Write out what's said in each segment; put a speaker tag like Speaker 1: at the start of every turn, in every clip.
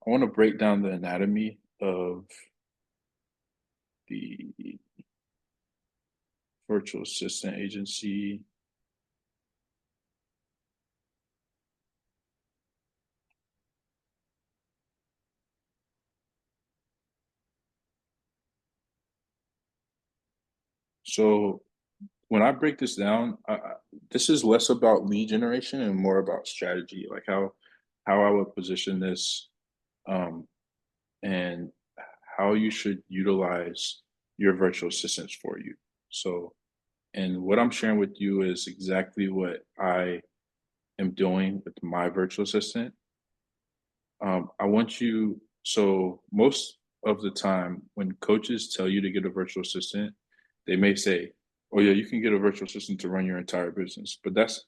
Speaker 1: I want to break down the anatomy of the virtual assistant agency. So when I break this down, this is less about lead generation and more about strategy, like how I would position this, um, and how you should utilize your virtual assistants for you. So, and what I'm sharing with you is exactly what I am doing with my virtual assistant. I want you, so most of the time when coaches tell you to get a virtual assistant, they may say, "Oh yeah, you can get a virtual assistant to run your entire business," but that's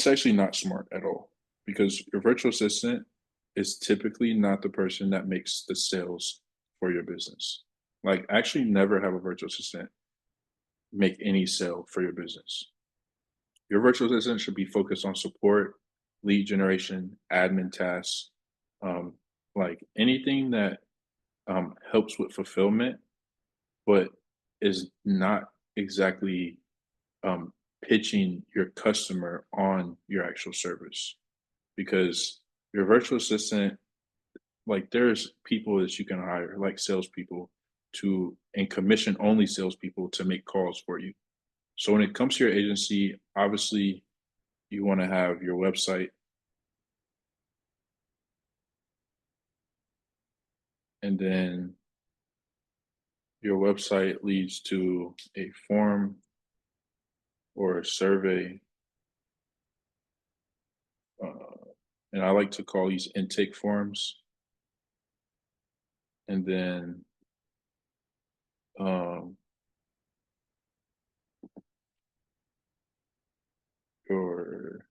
Speaker 1: actually not smart at all, because your virtual assistant is typically not the person that makes the sales for your business. Like, actually, never have a virtual assistant make any sale for your business. Your virtual assistant should be focused on support, lead generation, admin tasks, um, like anything that helps with fulfillment, but is not exactly um, pitching your customer on your actual service. Because your virtual assistant, like there's people that you can hire, like salespeople, to and commission only salespeople to make calls for you. So when it comes to your agency, obviously you want to have your website, and then your website leads to a form or a survey, and I like to call these intake forms. And then um, your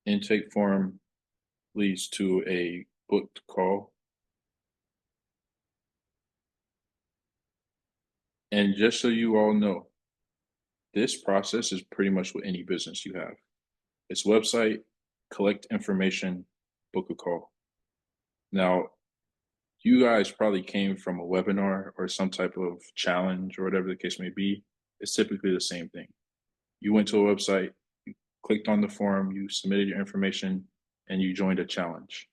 Speaker 1: intake form leads to a booked call. And just so you all know, this process is pretty much with any business you have. It's website, collect information, book a call. Now, you guys probably came from a webinar or some type of challenge or whatever the case may be. It's typically the same thing. You went to a website, you clicked on the form, you submitted your information, and you joined a challenge.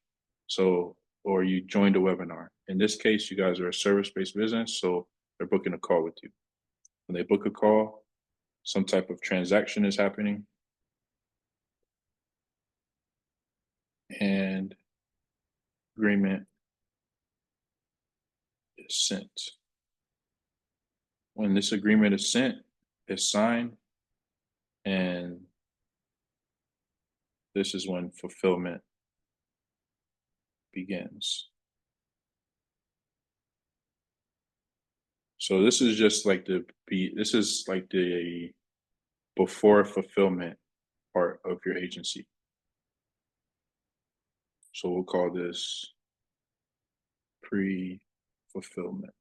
Speaker 1: So, or you joined a webinar. In this case, you guys are a service-based business, so they're booking a call with you. When they book a call, some type of transaction is happening, and agreement is sent. When this agreement is sent, it's signed, and this is when fulfillment begins. So this is just like this is like the before fulfillment part of your agency. So we'll call this pre-fulfillment.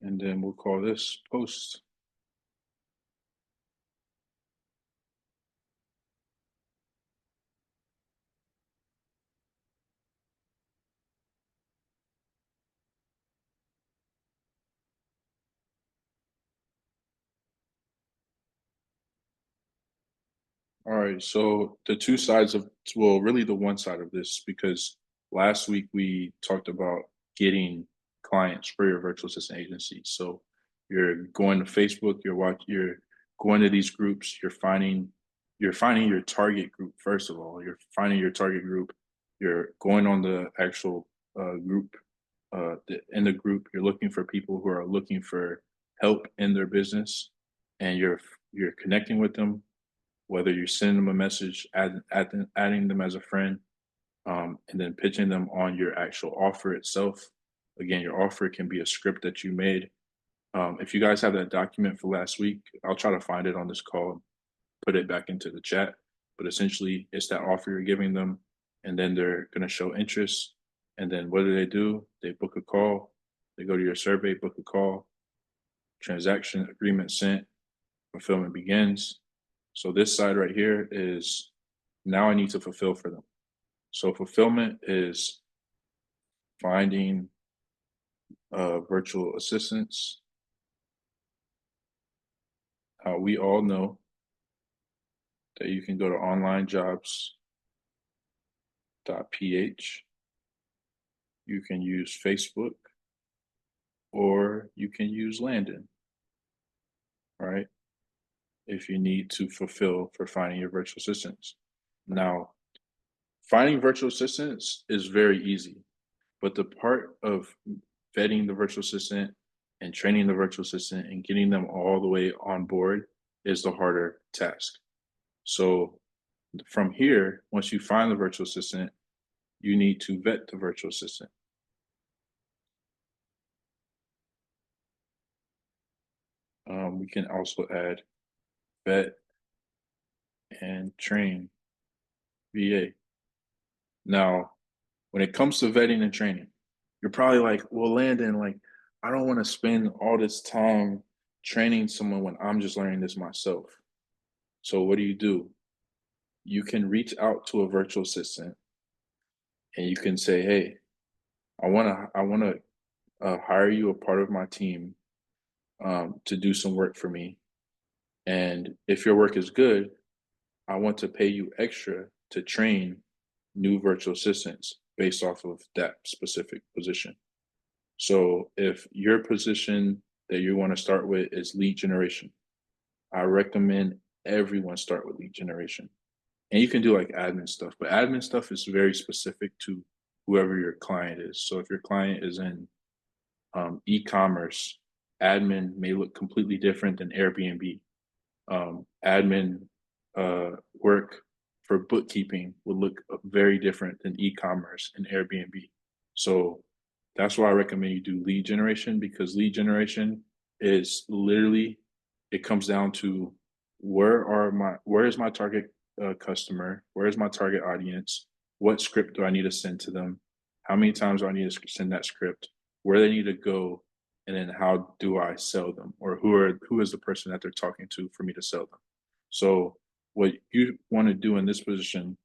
Speaker 1: And then we'll call this post. All right, so the two sides of, well, really the one side of this, because last week we talked about getting clients for your virtual assistant agency. So you're going to Facebook, you're going to these groups, you're finding your target group first of all. You're finding your target group. You're going on the actual group, in the group. You're looking for people who are looking for help in their business, and you're connecting with them, whether you send them a message, adding them as a friend, and then pitching them on your actual offer itself. Again, your offer can be a script that you made. If you guys have that document for last week, I'll try to find it on this call, put it back into the chat. But essentially, it's that offer you're giving them, and then they're going to show interest. And then what do? They book a call. They go to your survey, book a call, transaction agreement sent, fulfillment begins. So this side right here is now I need to fulfill for them. So fulfillment is finding virtual assistants. We all know that you can go to onlinejobs.ph. You can use Facebook, or you can use Landon, right? If you need to fulfill for finding your virtual assistants. Now, finding virtual assistants is very easy, but the part of vetting the virtual assistant and training the virtual assistant and getting them all the way on board is the harder task. So from here, once you find the virtual assistant, you need to vet the virtual assistant. We can also add vet and train VA. Now, when it comes to vetting and training, you're probably like, well, Landon, like, I don't want to spend all this time training someone when I'm just learning this myself. So what do? You can reach out to a virtual assistant and you can say, hey, I want to hire you a part of my team to do some work for me. And if your work is good, I want to pay you extra to train new virtual assistants based off of that specific position. So if your position that you want to start with is lead generation, I recommend everyone start with lead generation. And you can do like admin stuff, but admin stuff is very specific to whoever your client is. So if your client is in e-commerce, admin may look completely different than Airbnb. Admin work for bookkeeping would look very different than e-commerce and Airbnb. So that's why I recommend you do lead generation, because lead generation is literally, it comes down to where is my target customer? Where is my target audience? What script do I need to send to them? How many times do I need to send that script? Where they need to go? And then how do I sell them? Or who is the person that they're talking to for me to sell them? So what you want to do in this position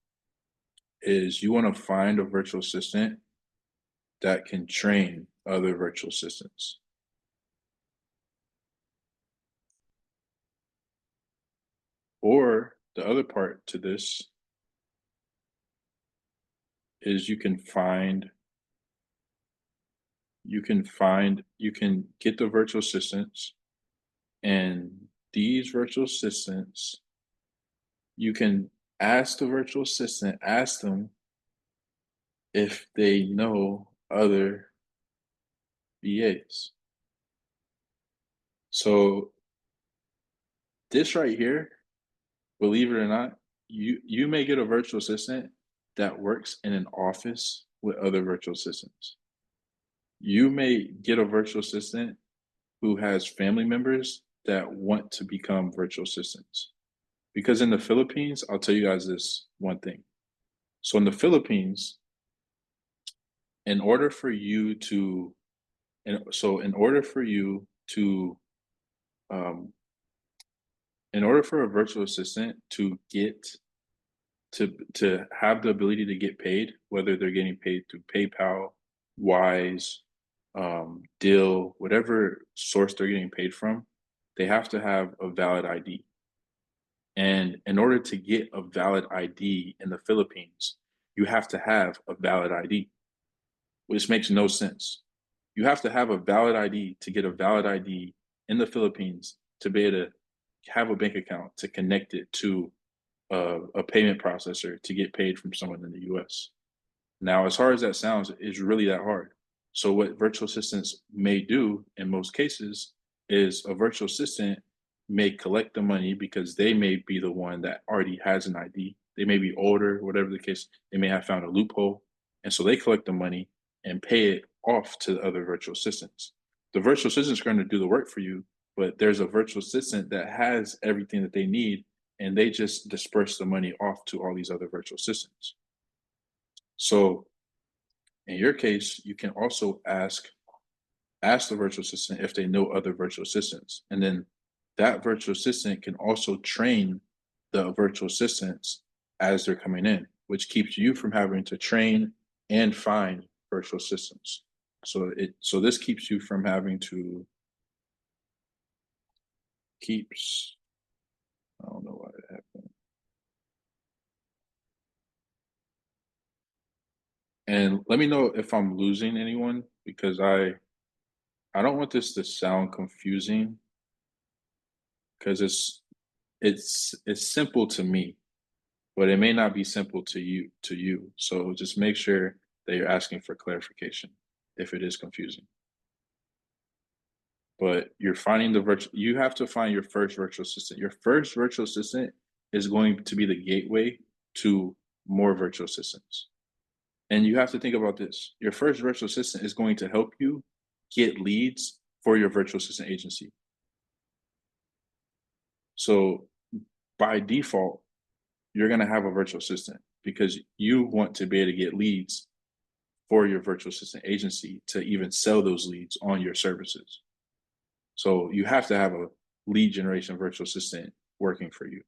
Speaker 1: is you want to find a virtual assistant that can train other virtual assistants. Or the other part to this is you can get the virtual assistants, and these virtual assistants, you can ask the virtual assistant, ask them if they know other VAs. So this right here, believe it or not, you may get a virtual assistant that works in an office with other virtual assistants. You may get a virtual assistant who has family members that want to become virtual assistants. Because in the Philippines, I'll tell you guys this one thing. So in the Philippines, in order for you to, in order for you to, um, in order for a virtual assistant to get to have the ability to get paid, whether they're getting paid through PayPal, Wise, Dill, whatever source they're getting paid from, they have to have a valid ID. And in order to get a valid ID in the Philippines, you have to have a valid ID, which makes no sense. You have to have a valid ID to get a valid ID in the Philippines to be able to have a bank account to connect it to a payment processor to get paid from someone in the US. Now, as hard as that sounds, it's really that hard. So what virtual assistants may do in most cases is a virtual assistant may collect the money because they may be the one that already has an ID. They may be older, whatever the case. They may have found a loophole. And so they collect the money and pay it off to the other virtual assistants. The virtual assistants are going to do the work for you, but there's a virtual assistant that has everything that they need, and they just disperse the money off to all these other virtual assistants. So In your case, you can also ask the virtual assistant if they know other virtual assistants. And then that virtual assistant can also train the virtual assistants as they're coming in, which keeps you from having to train and find virtual assistants. So this keeps you from having to keeps I don't know why that happened. And let me know if I'm losing anyone because I don't want this to sound confusing because it's simple to me, but it may not be simple to you. So just make sure that you're asking for clarification if it is confusing. But you're finding the virtual you have to find your first virtual assistant. Your first virtual assistant is going to be the gateway to more virtual assistants. And you have to think about this. Your first virtual assistant is going to help you get leads for your virtual assistant agency. So by default, you're going to have a virtual assistant because you want to be able to get leads for your virtual assistant agency to even sell those leads on your services. So you have to have a lead generation virtual assistant working for you.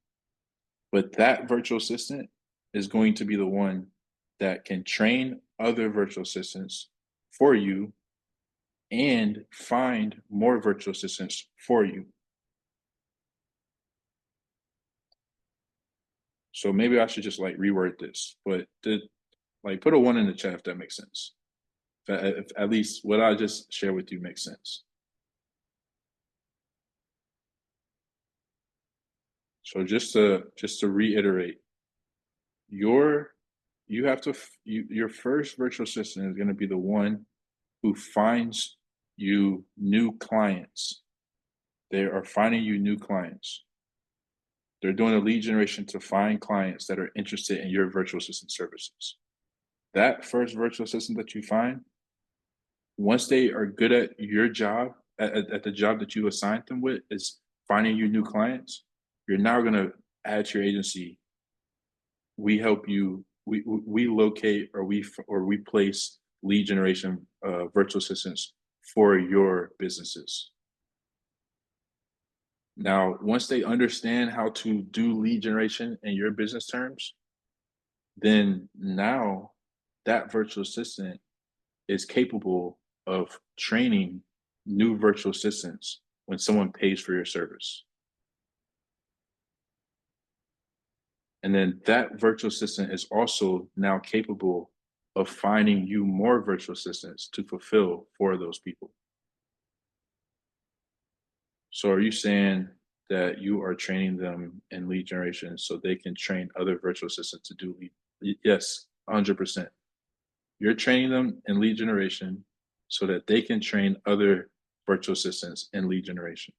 Speaker 1: But that virtual assistant is going to be the one that can train other virtual assistants for you and find more virtual assistants for you. So maybe I should just like reword this, but like put a one in the chat if that makes sense. If at least what I just shared with you makes sense. So just to reiterate, your you have to your first virtual assistant is going to be the one who finds you new clients. They are finding you new clients. They're doing a lead generation to find clients that are interested in your virtual assistant services. That first virtual assistant that you find, once they are good at your job, at the job that you assigned them with, is finding you new clients, you're now going to add to your agency. We help you. We locate or we place lead generation virtual assistants for your businesses. Now, once they understand how to do lead generation in your business terms, then now that virtual assistant is capable of training new virtual assistants when someone pays for your service. And then that virtual assistant is also now capable of finding you more virtual assistants to fulfill for those people. So are you saying that you are training them in lead generation so they can train other virtual assistants to do lead? Yes, 100%. You're training them in lead generation so that they can train other virtual assistants in lead generation.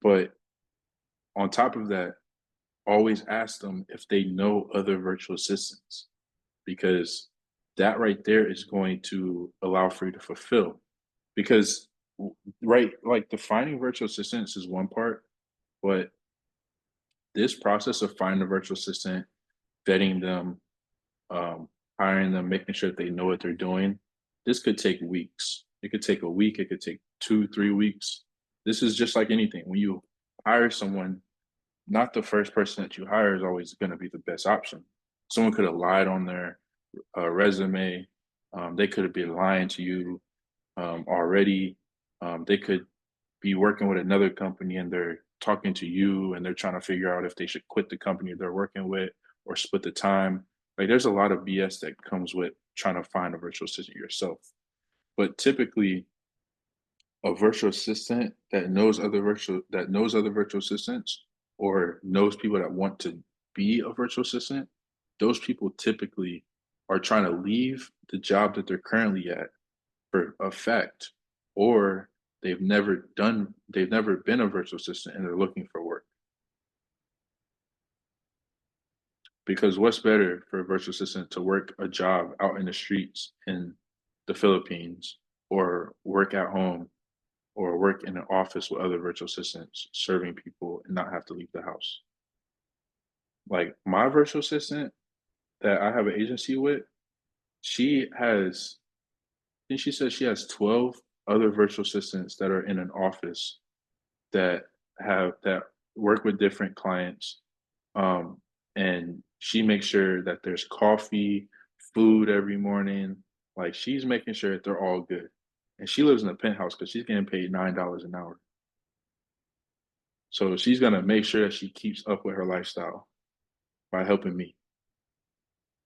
Speaker 1: But on top of that, always ask them if they know other virtual assistants because that right there is going to allow for you to fulfill. Because, right, like defining virtual assistants is one part, but this process of finding a virtual assistant, vetting them, um, hiring them, making sure that they know what they're doing, this could take weeks. It could take a week. It could take 2, 3 weeks. This is just like anything. When you hire someone, not the first person that you hire is always going to be the best option. Someone could have lied on their resume. They could have been lying to you already. They could be working with another company and they're talking to you and they're trying to figure out if they should quit the company they're working with or split the time. Like there's a lot of BS that comes with trying to find a virtual assistant yourself. But typically a virtual assistant that knows other virtual assistants or knows people that want to be a virtual assistant, those people typically are trying to leave the job that they're currently at for effect, or they've never been a virtual assistant and they're looking for work. Because what's better for a virtual assistant to work a job out in the streets in the Philippines or work at home or work in an office with other virtual assistants serving people and not have to leave the house. Like my virtual assistant, that I have an agency with, she has, I think she says she has 12 other virtual assistants that are in an office that that work with different clients. Um, and she makes sure that there's coffee, food every morning. Like she's making sure that they're all good. And she lives in a penthouse because she's getting paid $9 an hour. So she's gonna make sure that she keeps up with her lifestyle by helping me.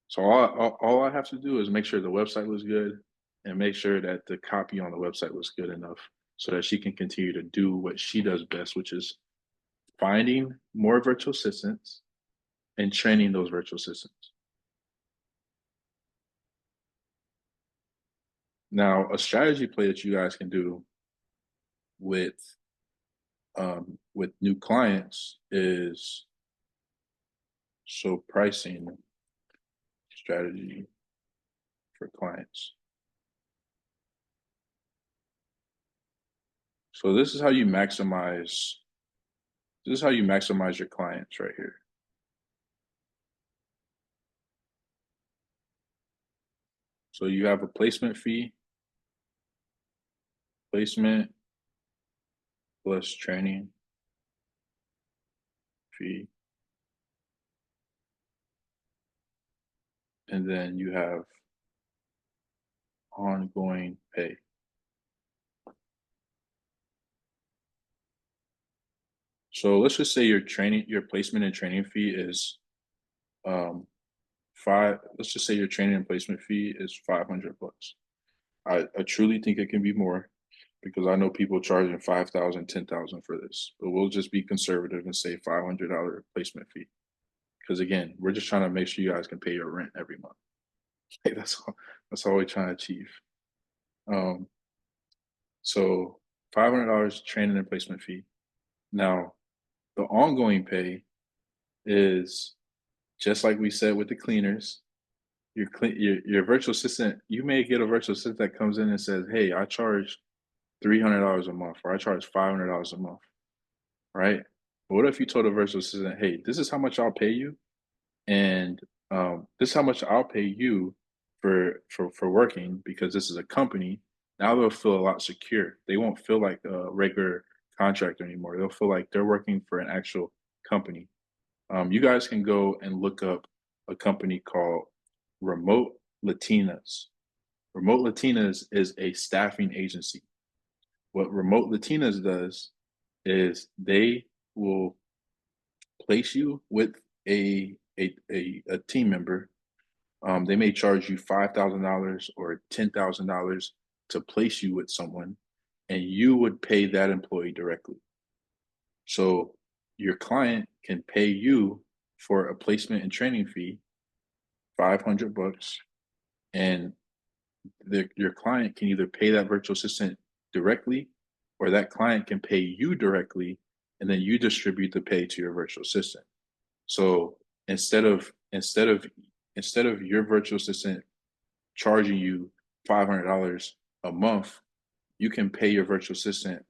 Speaker 1: So all I have to do is make sure the website looks good and make sure that the copy on the website looks good enough so that she can continue to do what she does best, which is finding more virtual assistants and training those virtual assistants. Now, a strategy play that you guys can do with new clients is so pricing strategy for clients. So this is how you maximize your clients right here. So you have a placement fee, placement plus training fee, and then you have ongoing pay. So let's just say your placement and training fee is um let's just say your training and placement fee is 500 bucks. I truly think it can be more because I know people charging 5,000, 10,000 for this, but we'll just be conservative and say $500 placement fee. Because again, we're just trying to make sure you guys can pay your rent every month. Like that's all we're trying to achieve. Um, so $500 training and placement fee. Now, the ongoing pay is just like we said with the cleaners. Your virtual assistant, you may get a virtual assistant that comes in and says, "Hey, I charge $300 a month, or I charge $500 a month." Right? But what if you told a virtual assistant, "Hey, this is how much I'll pay you, and this is how much I'll pay you for working because this is a company." Now they'll feel a lot secure. They won't feel like a regular contractor anymore. They'll feel like they're working for an actual company. You guys can go and look up a company called Remote Latinas. Remote Latinas is a staffing agency. What Remote Latinas does is they will place you with a team member. They may charge you $5,000 or $10,000 to place you with someone, and you would pay that employee directly. So your client can pay you for a placement and training fee, 500 bucks, and your client can either pay that virtual assistant directly, or that client can pay you directly, and then you distribute the pay to your virtual assistant. So instead of your virtual assistant charging you $500 a month, you can pay your virtual assistant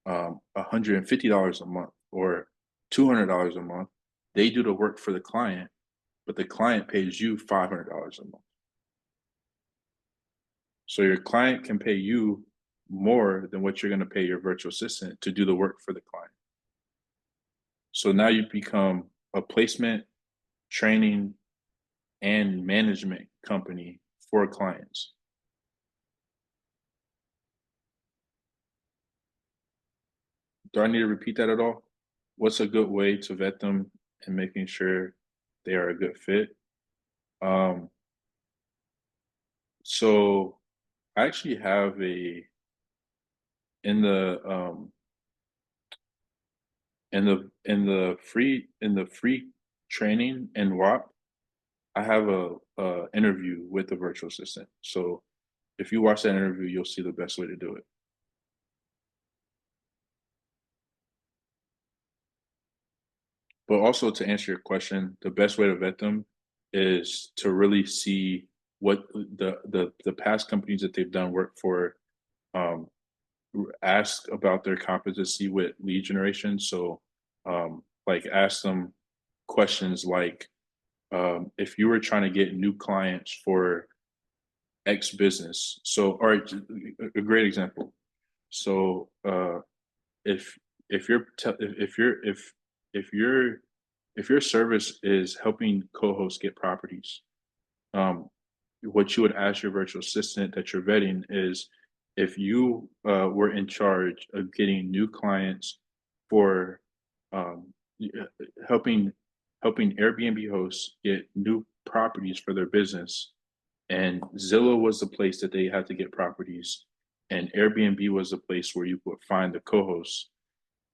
Speaker 1: $150 a month or $200 a month. They do the work for the client, but the client pays you $500 a month. So your client can pay you more than what you're going to pay your virtual assistant to do the work for the client. So now you become a placement, training, and management company for clients. Do I need to repeat that at all? What's a good way to vet them and making sure they are a good fit? Um, so I actually have a in the in the free training and WAP, I have a interview with the virtual assistant. So if you watch that interview, you'll see the best way to do it. But also to answer your question, the best way to vet them is to really see what the past companies that they've done work for. Um, Ask about their competency with lead generation. So, like, ask them questions like, if you were trying to get new clients for X business, so or a great example. So if if your te- if your if your if your service is helping co-hosts get properties, um, what you would ask your virtual assistant that you're vetting is if you were in charge of getting new clients for helping Airbnb hosts get new properties for their business, and Zillow was the place that they had to get properties, and Airbnb was the place where you would find the co-hosts.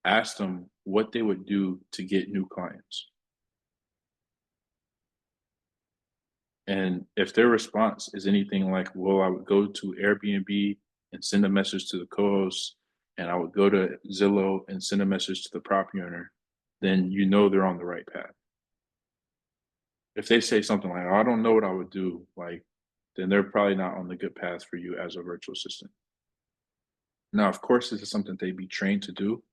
Speaker 1: Ask them what they would do to get new clients. And if their response is anything like, well, I would go to Airbnb and send a message to the co-host, and I would go to Zillow and send a message to the property owner, then you know they're on the right path. If they say something like, "Oh, I don't know what I would do," like, then they're probably not on the good path for you as a virtual assistant. Now, of course, this is something they'd be trained to do,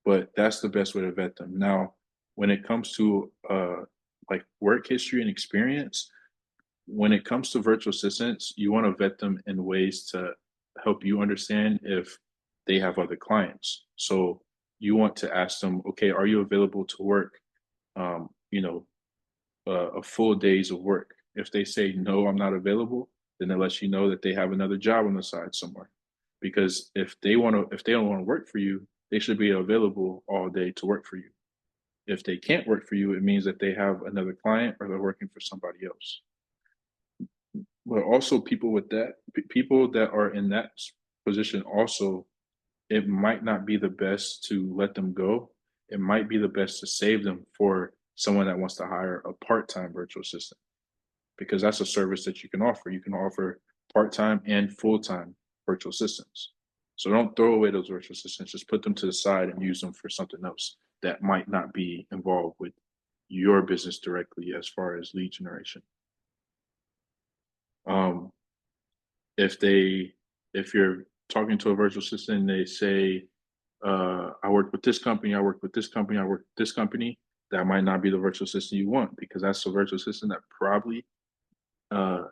Speaker 1: but that's the best way to vet them. Now, when it comes to like work history and experience, when it comes to virtual assistants, you want to vet them in ways to help you understand if they have other clients. So you want to ask them, okay, are you available to work, um, you know, a full days of work? If they say no, I'm not available, then it lets you know that they have another job on the side somewhere. Because if they don't want to work for you, they should be available all day to work for you. If they can't work for you, it means that they have another client or they're working for somebody else. But also people with that people that are in that position also, it might not be the best to let them go. It might be the best to save them for someone that wants to hire a part-time virtual assistant, because that's a service that you can offer. You can offer part-time and full-time virtual assistants. So don't throw away those virtual assistants. Just put them to the side and use them for something else that might not be involved with your business directly as far as lead generation. Um, if they if you're talking to a virtual assistant and they say, I work with this company, I work with this company, I work with this company, that might not be the virtual assistant you want, because that's a virtual assistant that probably uh,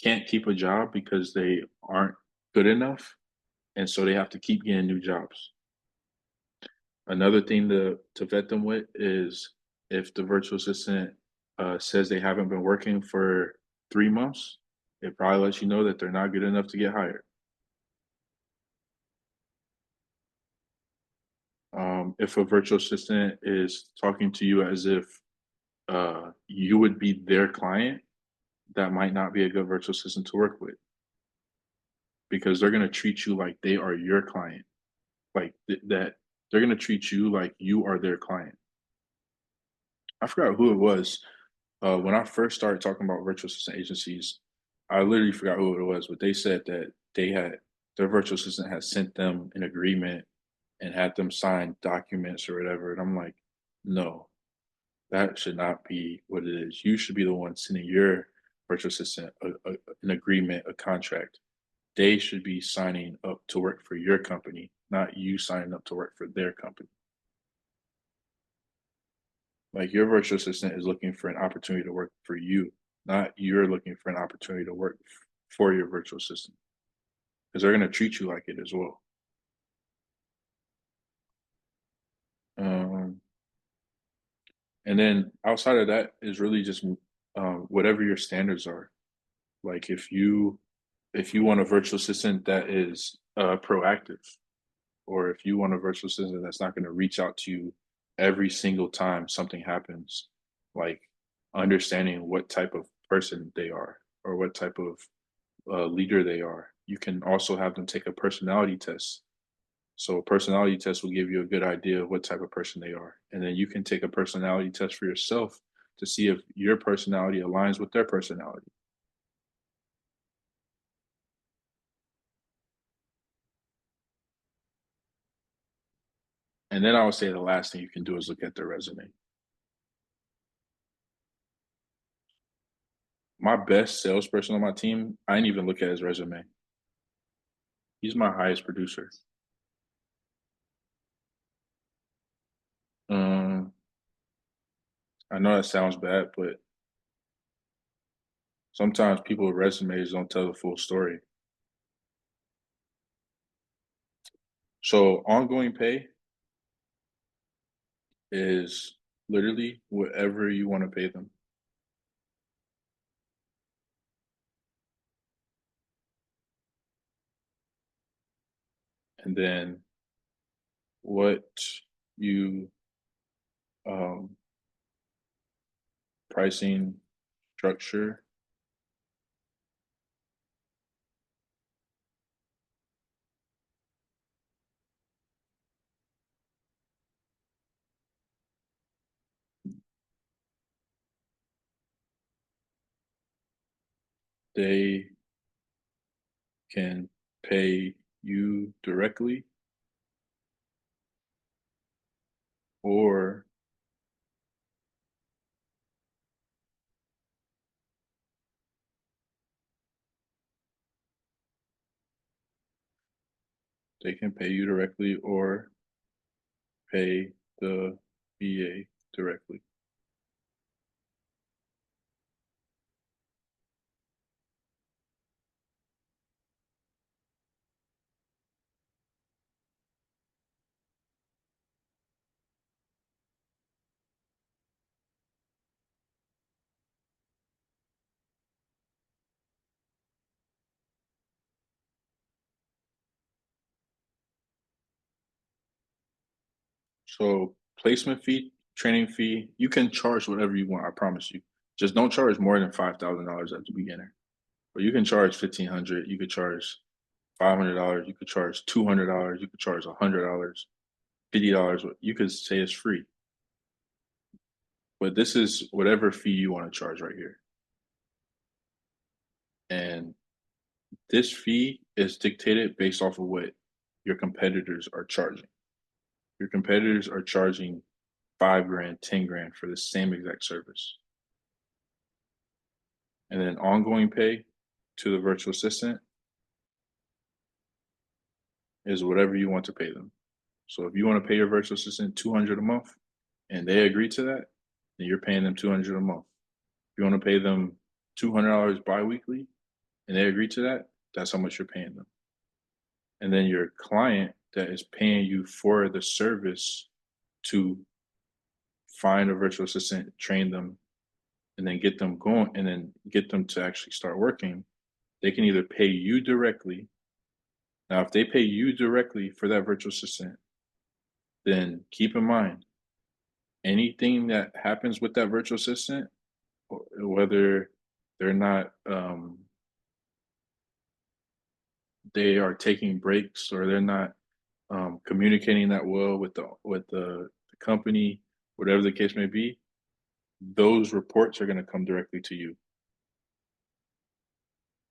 Speaker 1: can't keep a job because they aren't good enough. And so they have to keep getting new jobs. Another thing to vet them with is if the virtual assistant says they haven't been working for 3 months, it probably lets you know that they're not good enough to get hired. If a virtual assistant is talking to you as if you would be their client, that might not be a good virtual assistant to work with, because they're going to treat you like they are your client, like that they're going to treat you like you are their client. I forgot who it was. When I first started talking about virtual assistant agencies, I literally forgot who it was, but they said that they had their virtual assistant had sent them an agreement and had them sign documents or whatever. And I'm like, no, that should not be what it is. You should be the one sending your virtual assistant an agreement, a contract. They should be signing up to work for your company, not you signing up to work for their company. Like your virtual assistant is looking for an opportunity to work for you, not you're looking for an opportunity to work for your virtual assistant, because they're going to treat you like it as well. Um, and then outside of that is really just whatever your standards are. Like if you want a virtual assistant that is proactive, or if you want a virtual assistant that's not going to reach out to you every single time something happens, like understanding what type of person they are or what type of leader they are. You can also have them take a personality test. So a personality test will give you a good idea of what type of person they are. And then you can take a personality test for yourself to see if your personality aligns with their personality. And then I would say the last thing you can do is look at their resume. My best salesperson on my team, I didn't even look at his resume. He's my highest producer. Um, I know that sounds bad, but Sometimes people's resumes don't tell the full story. So ongoing pay is literally whatever you want to pay them. And then what you um, pricing structure, they can pay you directly or they can pay you directly or pay the VA directly. So placement fee, training fee, you can charge whatever you want. I promise you. Just don't charge more than $5,000 at the beginning. But you can charge 1,500. You could charge $500. You could charge $200. You could charge $100, $50. You could say it's free. But this is whatever fee you want to charge right here. And this fee is dictated based off of what your competitors are charging. Your competitors are charging 5 grand, 10 grand for the same exact service. And then ongoing pay to the virtual assistant is whatever you want to pay them. So if you want to pay your virtual assistant 200 a month and they agree to that, then you're paying them 200 a month. If you want to pay them $200 biweekly and they agree to that, that's how much you're paying them. And then your client that is paying you for the service to find a virtual assistant, train them, and then get them going and then get them to actually start working, they can either pay you directly. Now, if they pay you directly for that virtual assistant, then keep in mind anything that happens with that virtual assistant, whether they're not, they are taking breaks or they're not communicating that well with the company, whatever the case may be, those reports are going to come directly to you.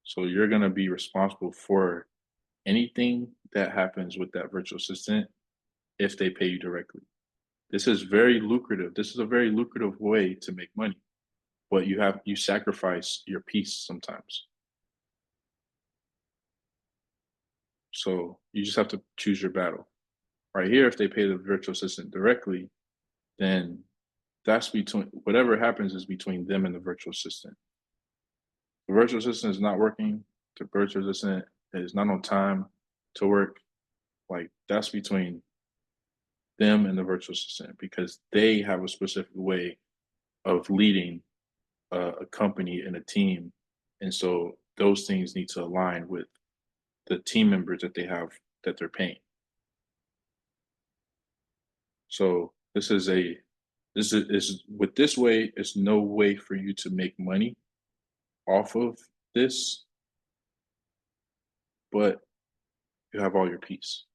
Speaker 1: So you're going to be responsible for anything that happens with that virtual assistant if they pay you directly. This is very lucrative. This is a very lucrative way to make money, but you sacrifice your peace sometimes. So you just have to choose your battle. Right here, if they pay the virtual assistant directly, then that's between whatever happens is between them and the virtual assistant. The virtual assistant is not working, the virtual assistant is not on time to work, like that's between them and the virtual assistant because they have a specific way of leading a company and a team. And so those things need to align with the team members that they have that they're paying. So this is with this way, it's no way for you to make money off of this, but you have all your piece.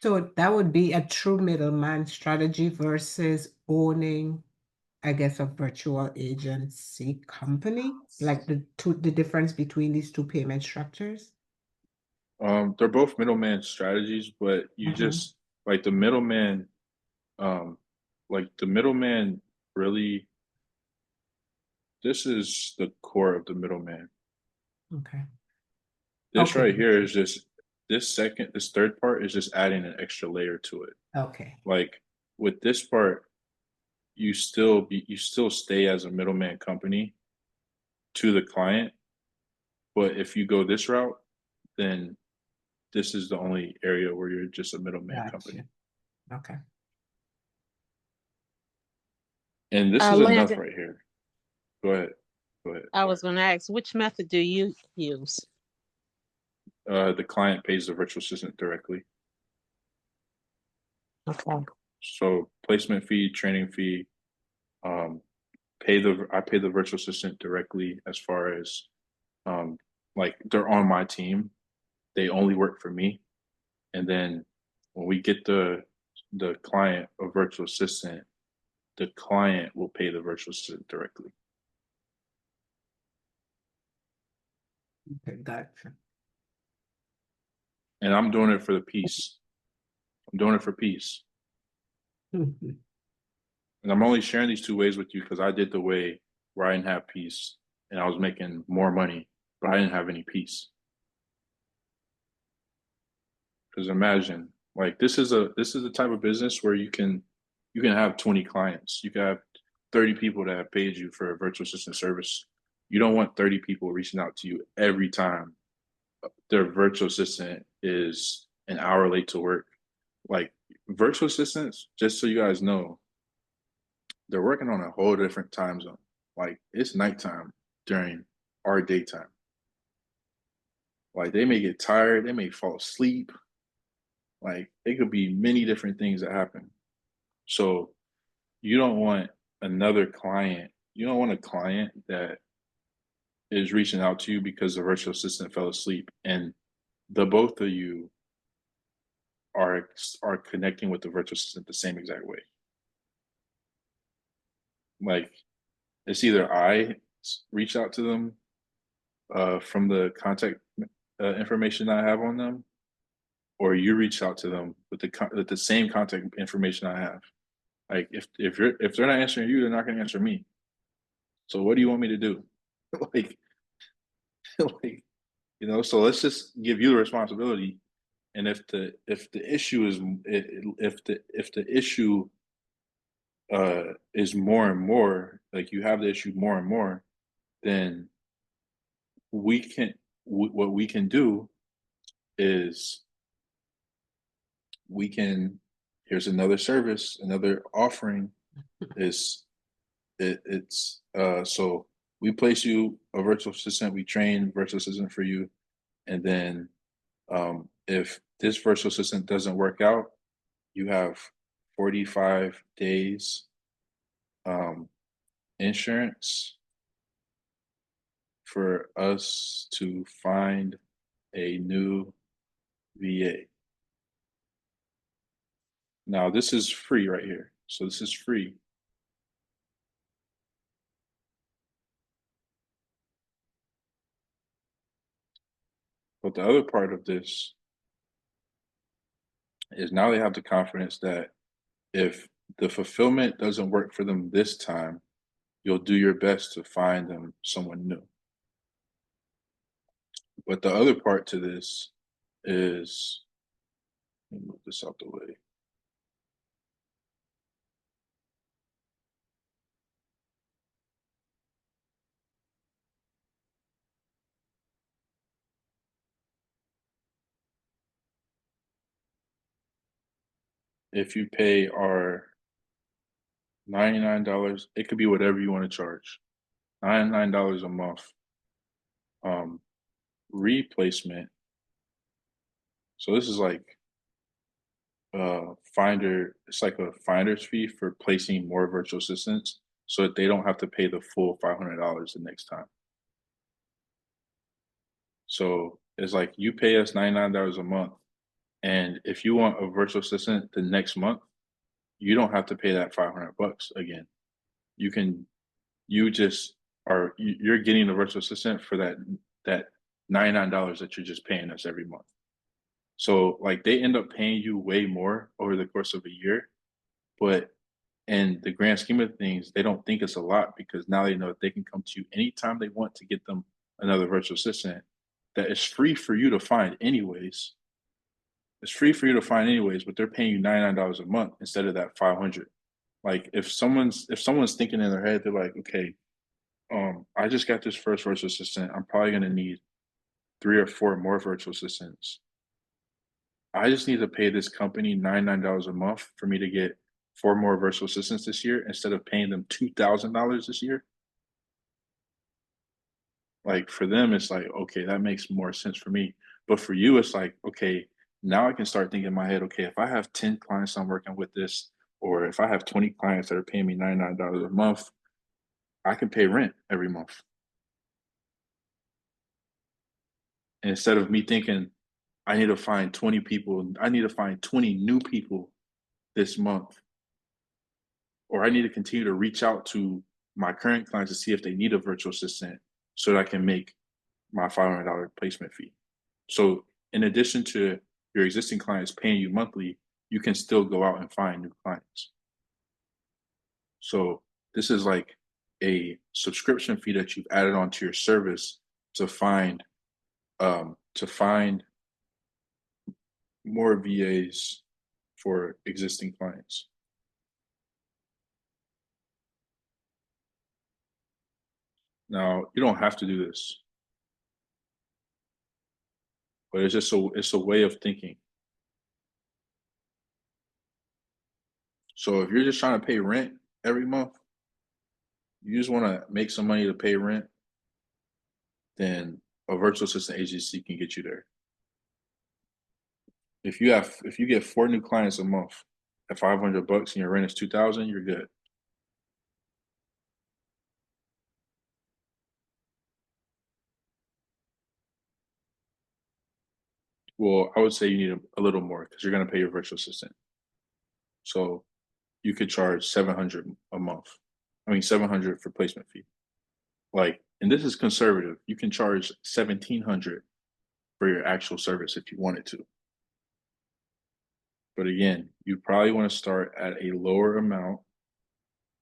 Speaker 2: So that would be a true middleman strategy versus owning, I guess, a virtual agency company, like the difference between these two payment structures.
Speaker 1: They're both middleman strategies, but you
Speaker 2: Hmm.
Speaker 1: just like the middleman, um, like the middleman really, this is the core of the middleman.
Speaker 2: Okay.
Speaker 1: This
Speaker 2: Okay.
Speaker 1: right here is just this third part is just adding an extra layer to it.
Speaker 2: Okay.
Speaker 1: Like with this part, you still stay as a middleman company, to the client. But if you go this route, then this is the only area where you're just a middleman company.
Speaker 2: Gotcha. Okay.
Speaker 1: And this is enough
Speaker 3: Landon,
Speaker 1: right here. Go ahead. Go ahead.
Speaker 3: I
Speaker 1: Sorry.
Speaker 3: was going to ask, which method do you use?
Speaker 1: The client pays the virtual assistant directly.
Speaker 3: Okay.
Speaker 1: So placement fee, training fee, um, I pay the virtual assistant directly as far as like they're on my team. They only work for me. And then when we get the client a virtual assistant, the client will pay the virtual assistant directly.
Speaker 2: Okay, gotcha.
Speaker 1: And I'm doing it for the peace. I'm doing it for peace.
Speaker 2: Mhm.
Speaker 1: And I'm only sharing these two ways with you because I did the way where I didn't have peace and I was making more money, but I didn't have any peace. Because imagine, like this is the type of business where you can have 20 clients. You can have 30 people that have paid you for a virtual assistant service. You don't want 30 people reaching out to you every time their virtual assistant is an hour late to work. Like virtual assistants, just so you guys know, they're working on a whole different time zone. Like it's nighttime during our daytime. Like they may get tired, they may fall asleep. Like it could be many different things that happen. So you don't want another client, you don't want a client that is reaching out to you because the virtual assistant fell asleep and the both of you are connecting with the virtual assistant the same exact way. Like it's either I reach out to them from the contact information I have on them, or you reach out to them with the same contact information I have. Like if they're not answering you, they're not going to answer me. So what do you want me to do? like like so let's just give you the responsibility. And if the issue is if the issue is more and more, like you have the issue more and more, then we can what we can do is we can here's another service, another offering is it's so we place you a virtual assistant, we train virtual assistant for you, and then if this virtual assistant doesn't work out, you have 45 days um, insurance for us to find a new VA. Now, this is free right here. So this is free. But the other part of this is now they have the confidence that if the fulfillment doesn't work for them this time, you'll do your best to find them someone new. But the other part to this is, let me move this out the way. If you pay our $99, it could be whatever you want to charge. $99 a month. Um, replacement. So this is like it's like a finder's fee for placing more virtual assistants so that they don't have to pay the full $500 the next time. So it's like you pay us $99 a month. And if you want a virtual assistant the next month, you don't have to pay that $500 again. You can, you're getting a virtual assistant for that $99 that you're just paying us every month. So like they end up paying you way more over the course of a year, but in the grand scheme of things, they don't think it's a lot because now they know that they can come to you anytime they want to get them another virtual assistant that is free for you to find anyways. It's free for you to find anyways, but they're paying you $99 a month instead of that 500. Like if someone's thinking in their head, they're like, okay, I just got this first virtual assistant. I'm probably gonna need 3 or 4 more virtual assistants. I just need to pay this company $99 a month for me to get 4 more virtual assistants this year instead of paying them $2,000 this year. Like for them, it's like, okay, that makes more sense for me. But for you, it's like, okay, now I can start thinking in my head, okay, if I have 10 clients I'm working with this, or if I have 20 clients that are paying me $99 a month, I can pay rent every month. And instead of me thinking, I need to find 20 people, I need to find 20 new people this month, or I need to continue to reach out to my current clients to see if they need a virtual assistant so that I can make my $500 placement fee. So in addition to your existing clients paying you monthly, you can still go out and find new clients. So this is like a subscription fee that you've added onto your service to find more VAs for existing clients. Now you don't have to do this, but it's a way of thinking. So if you're just trying to pay rent every month, you just want to make some money to pay rent, then a virtual assistant agency can get you there. If you get 4 new clients a month at $500 and your rent is 2,000, you're good. Well, I would say you need a little more because you're going to pay your virtual assistant. So you could charge 700 a month. I mean 700 for placement fee. Like, and this is conservative. You can charge 1,700 for your actual service if you wanted to. But again, you probably want to start at a lower amount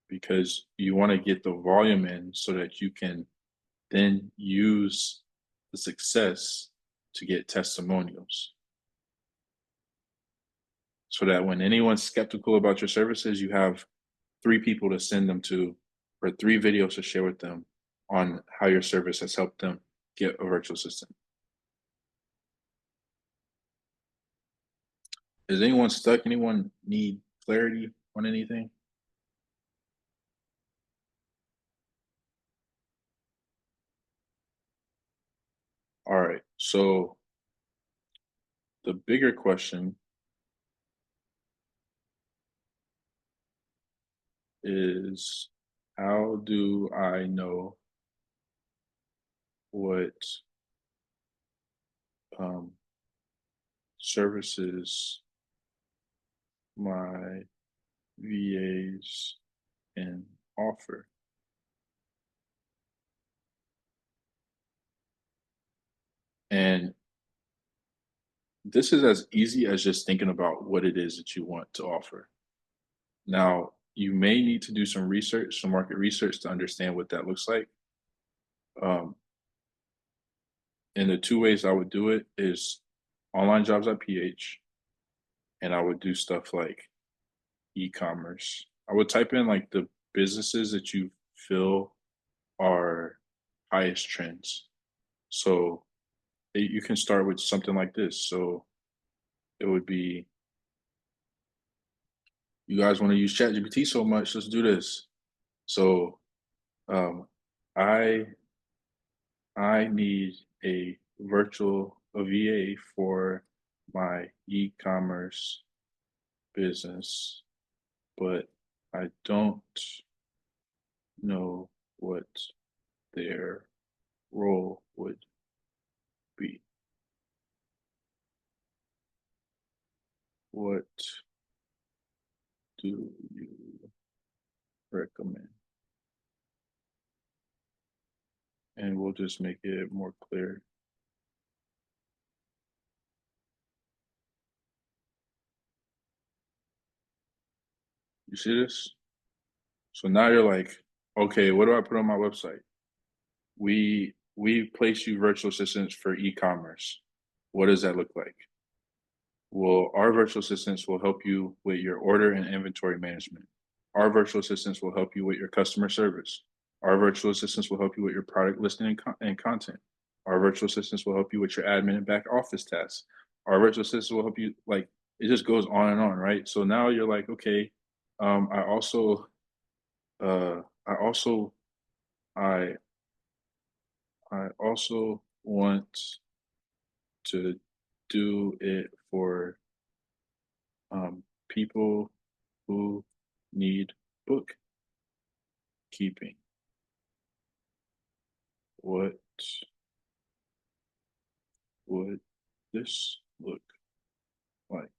Speaker 1: because you want to get the volume in so that you can then use the success to get testimonials. So that when anyone's skeptical about your services, you have 3 people to send them to, or 3 videos to share with them on how your service has helped them get a virtual assistant. Is anyone stuck? Anyone need clarity on anything? All right. So the bigger question is, how do I know what services my VAs can offer? And this is as easy as just thinking about what it is that you want to offer. Now, you may need to do some research, some market research to understand what that looks like. And the 2 ways I would do it is onlinejobs.ph, and I would do stuff like e-commerce. I would type in like the businesses that you feel are highest trends. So you can start with something like this. So it would be, you guys want to use ChatGPT so much, let's do this. So um, I need a VA for my e-commerce business, but I don't know what their role would be. What do you recommend? And we'll just make it more clear. You see this? So now you're like, okay, what do I put on my website? We place you virtual assistants for e-commerce. What does that look like? Well, our virtual assistants will help you with your order and inventory management. Our virtual assistants will help you with your customer service. Our virtual assistants will help you with your product listing and content. Our virtual assistants will help you with your admin and back office tasks. Our virtual assistants will help you, like, it just goes on and on, right? So now you're like, okay, I also, uh, I also, I, I also want to do it for people who need bookkeeping. What would this look like?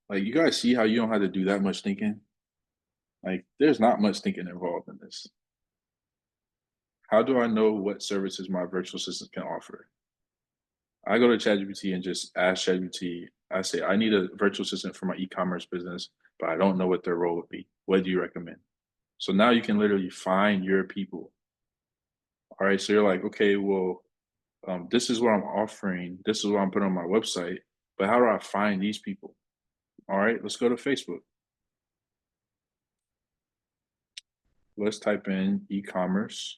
Speaker 1: Like, you guys see how you don't have to do that much thinking? Like, there's not much thinking involved in this. How do I know what services my virtual assistant can offer? I go to ChatGPT and just ask ChatGPT. I say, I need a virtual assistant for my e-commerce business, but I don't know what their role would be. What do you recommend? So now you can literally find your people. All right. So you're like, okay, well, this is what I'm offering. This is what I'm putting on my website. But how do I find these people? All right, let's go to Facebook. Let's type in e-commerce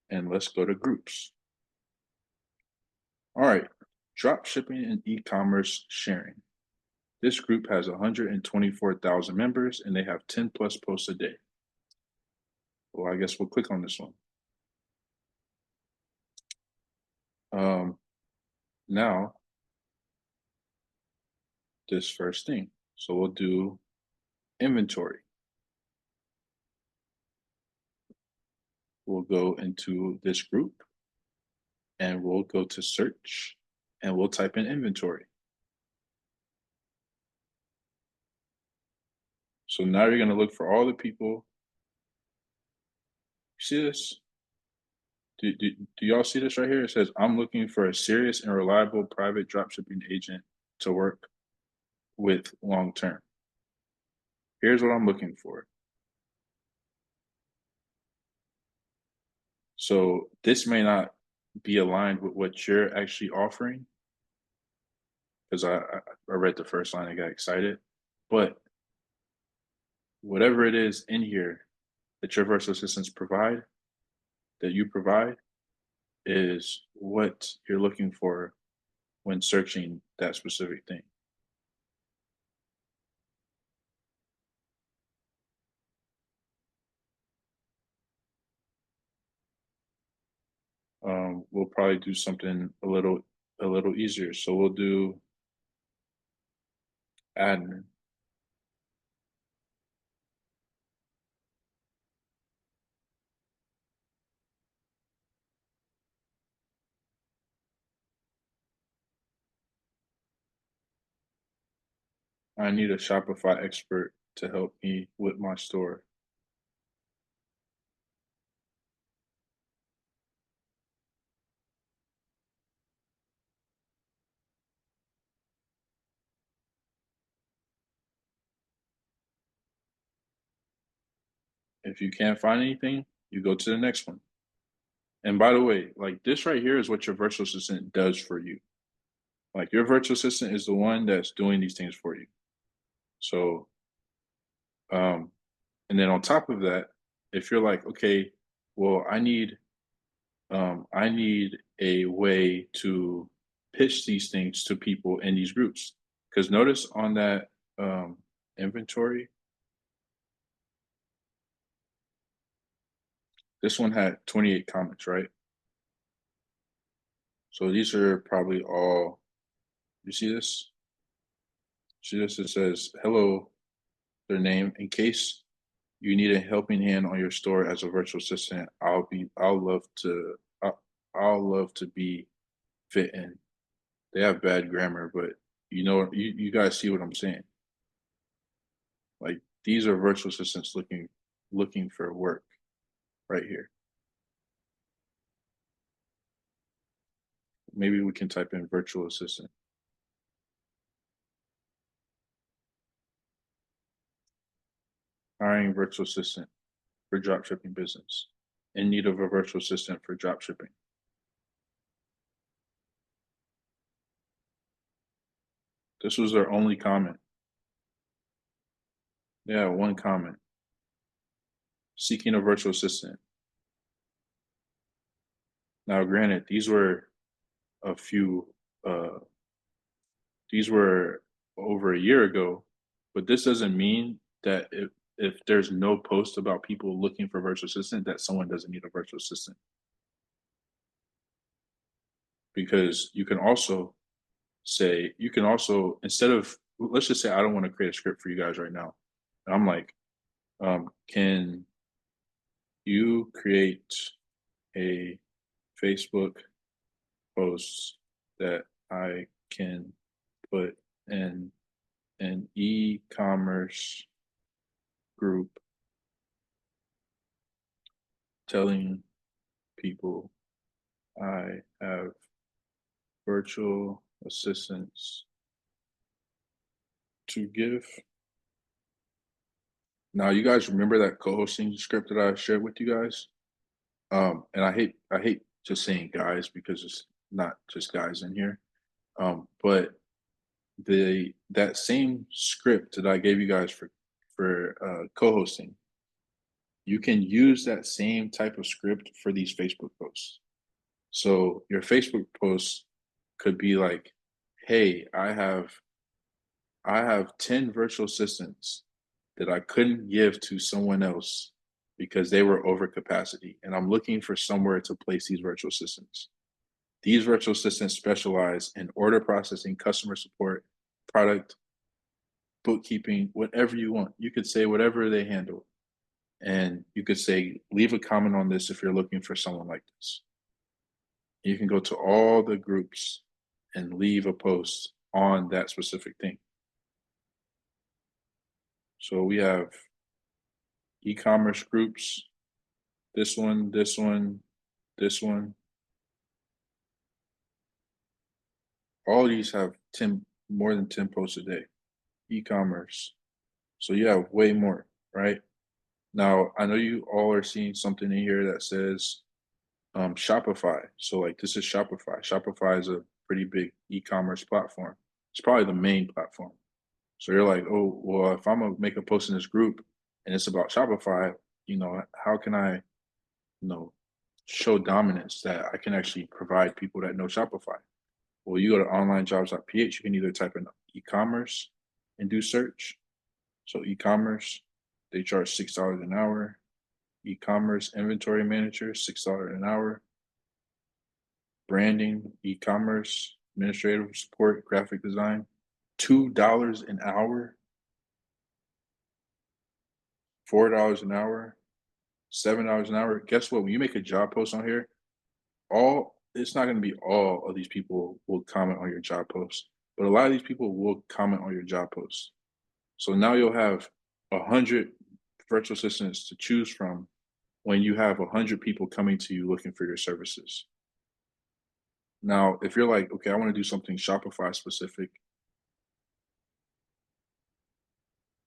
Speaker 1: and let's go to groups. All right, drop shipping and e-commerce sharing. This group has 124,000 members and they have 10 plus posts a day. Well, I guess we'll click on this one. Now, this first thing. So we'll do inventory. We'll go into this group and we'll go to search and we'll type in inventory. So now you're going to look for all the people. See this? Do y'all see this right here? It says, I'm looking for a serious and reliable private dropshipping agent to work with long term. Here's what I'm looking for. So this may not be aligned with what you're actually offering, because I read the first line and got excited. But whatever it is in here that your virtual assistants provide, that you provide, is what you're looking for when searching that specific thing. We'll probably do something a little easier. So we'll do admin. I need a Shopify expert to help me with my store. If you can't find anything, you go to the next one. And by the way, like, this right here is what your virtual assistant does for you. Like, your virtual assistant is the one that's doing these things for you. So, and then on top of that, if you're like, okay, well, I need a way to pitch these things to people in these groups. Because notice on that inventory, this one had 28 comments, right? So these are probably all, you see this? See this? It says, hello, their name. In case you need a helping hand on your store as a virtual assistant, I'll love to be fit in. They have bad grammar, but you guys see what I'm saying. Like, these are virtual assistants looking for work right here. Maybe we can type in virtual assistant. Hiring virtual assistant for dropshipping business. In need of a virtual assistant for dropshipping. This was their only comment. Yeah, one comment. Seeking a virtual assistant. Now, granted, a few, uh, these were over a year ago, but this doesn't mean that if there's no post about people looking for virtual assistant, that someone doesn't need a virtual assistant. Because you can also, instead of, let's just say I don't want to create a script for you guys right now. And I'm like, can you create a Facebook post that I can put in an e-commerce group telling people I have virtual assistants to give. Now, you guys remember that co-hosting script that I shared with you guys? And I hate just saying guys because it's not just guys in here. But that same script that I gave you guys for co-hosting, you can use that same type of script for these Facebook posts. So your Facebook posts could be like, "Hey, I have 10 virtual assistants that I couldn't give to someone else because they were over capacity, and I'm looking for somewhere to place these virtual assistants. These virtual assistants specialize in order processing, customer support, product, bookkeeping, whatever you want. You could say whatever they handle. And you could say, leave a comment on this if you're looking for someone like this. You can go to all the groups and leave a post on that specific thing. So we have e-commerce groups, this one, this one, this one. All of these have 10, more than 10 posts a day. E-commerce. So you have way more, right? Now, I know you all are seeing something in here that says Shopify. So like this is Shopify. Shopify is a pretty big e-commerce platform. It's probably the main platform. So you're like, oh, well, if I'm gonna make a post in this group and it's about Shopify, how can I, show dominance that I can actually provide people that know Shopify? Well, you go to onlinejobs.ph, you can either type in e-commerce and do search. So e-commerce, they charge $6 an hour. E-commerce inventory manager, $6 an hour. Branding, e-commerce, administrative support, graphic design, $2 an hour, $4 an hour, $7 an hour. Guess what? When you make a job post on here, it's not going to be all of these people will comment on your job post, but a lot of these people will comment on your job post. So now you'll have 100 virtual assistants to choose from when you have 100 people coming to you looking for your services. Now, if you're like, okay, I want to do something Shopify specific,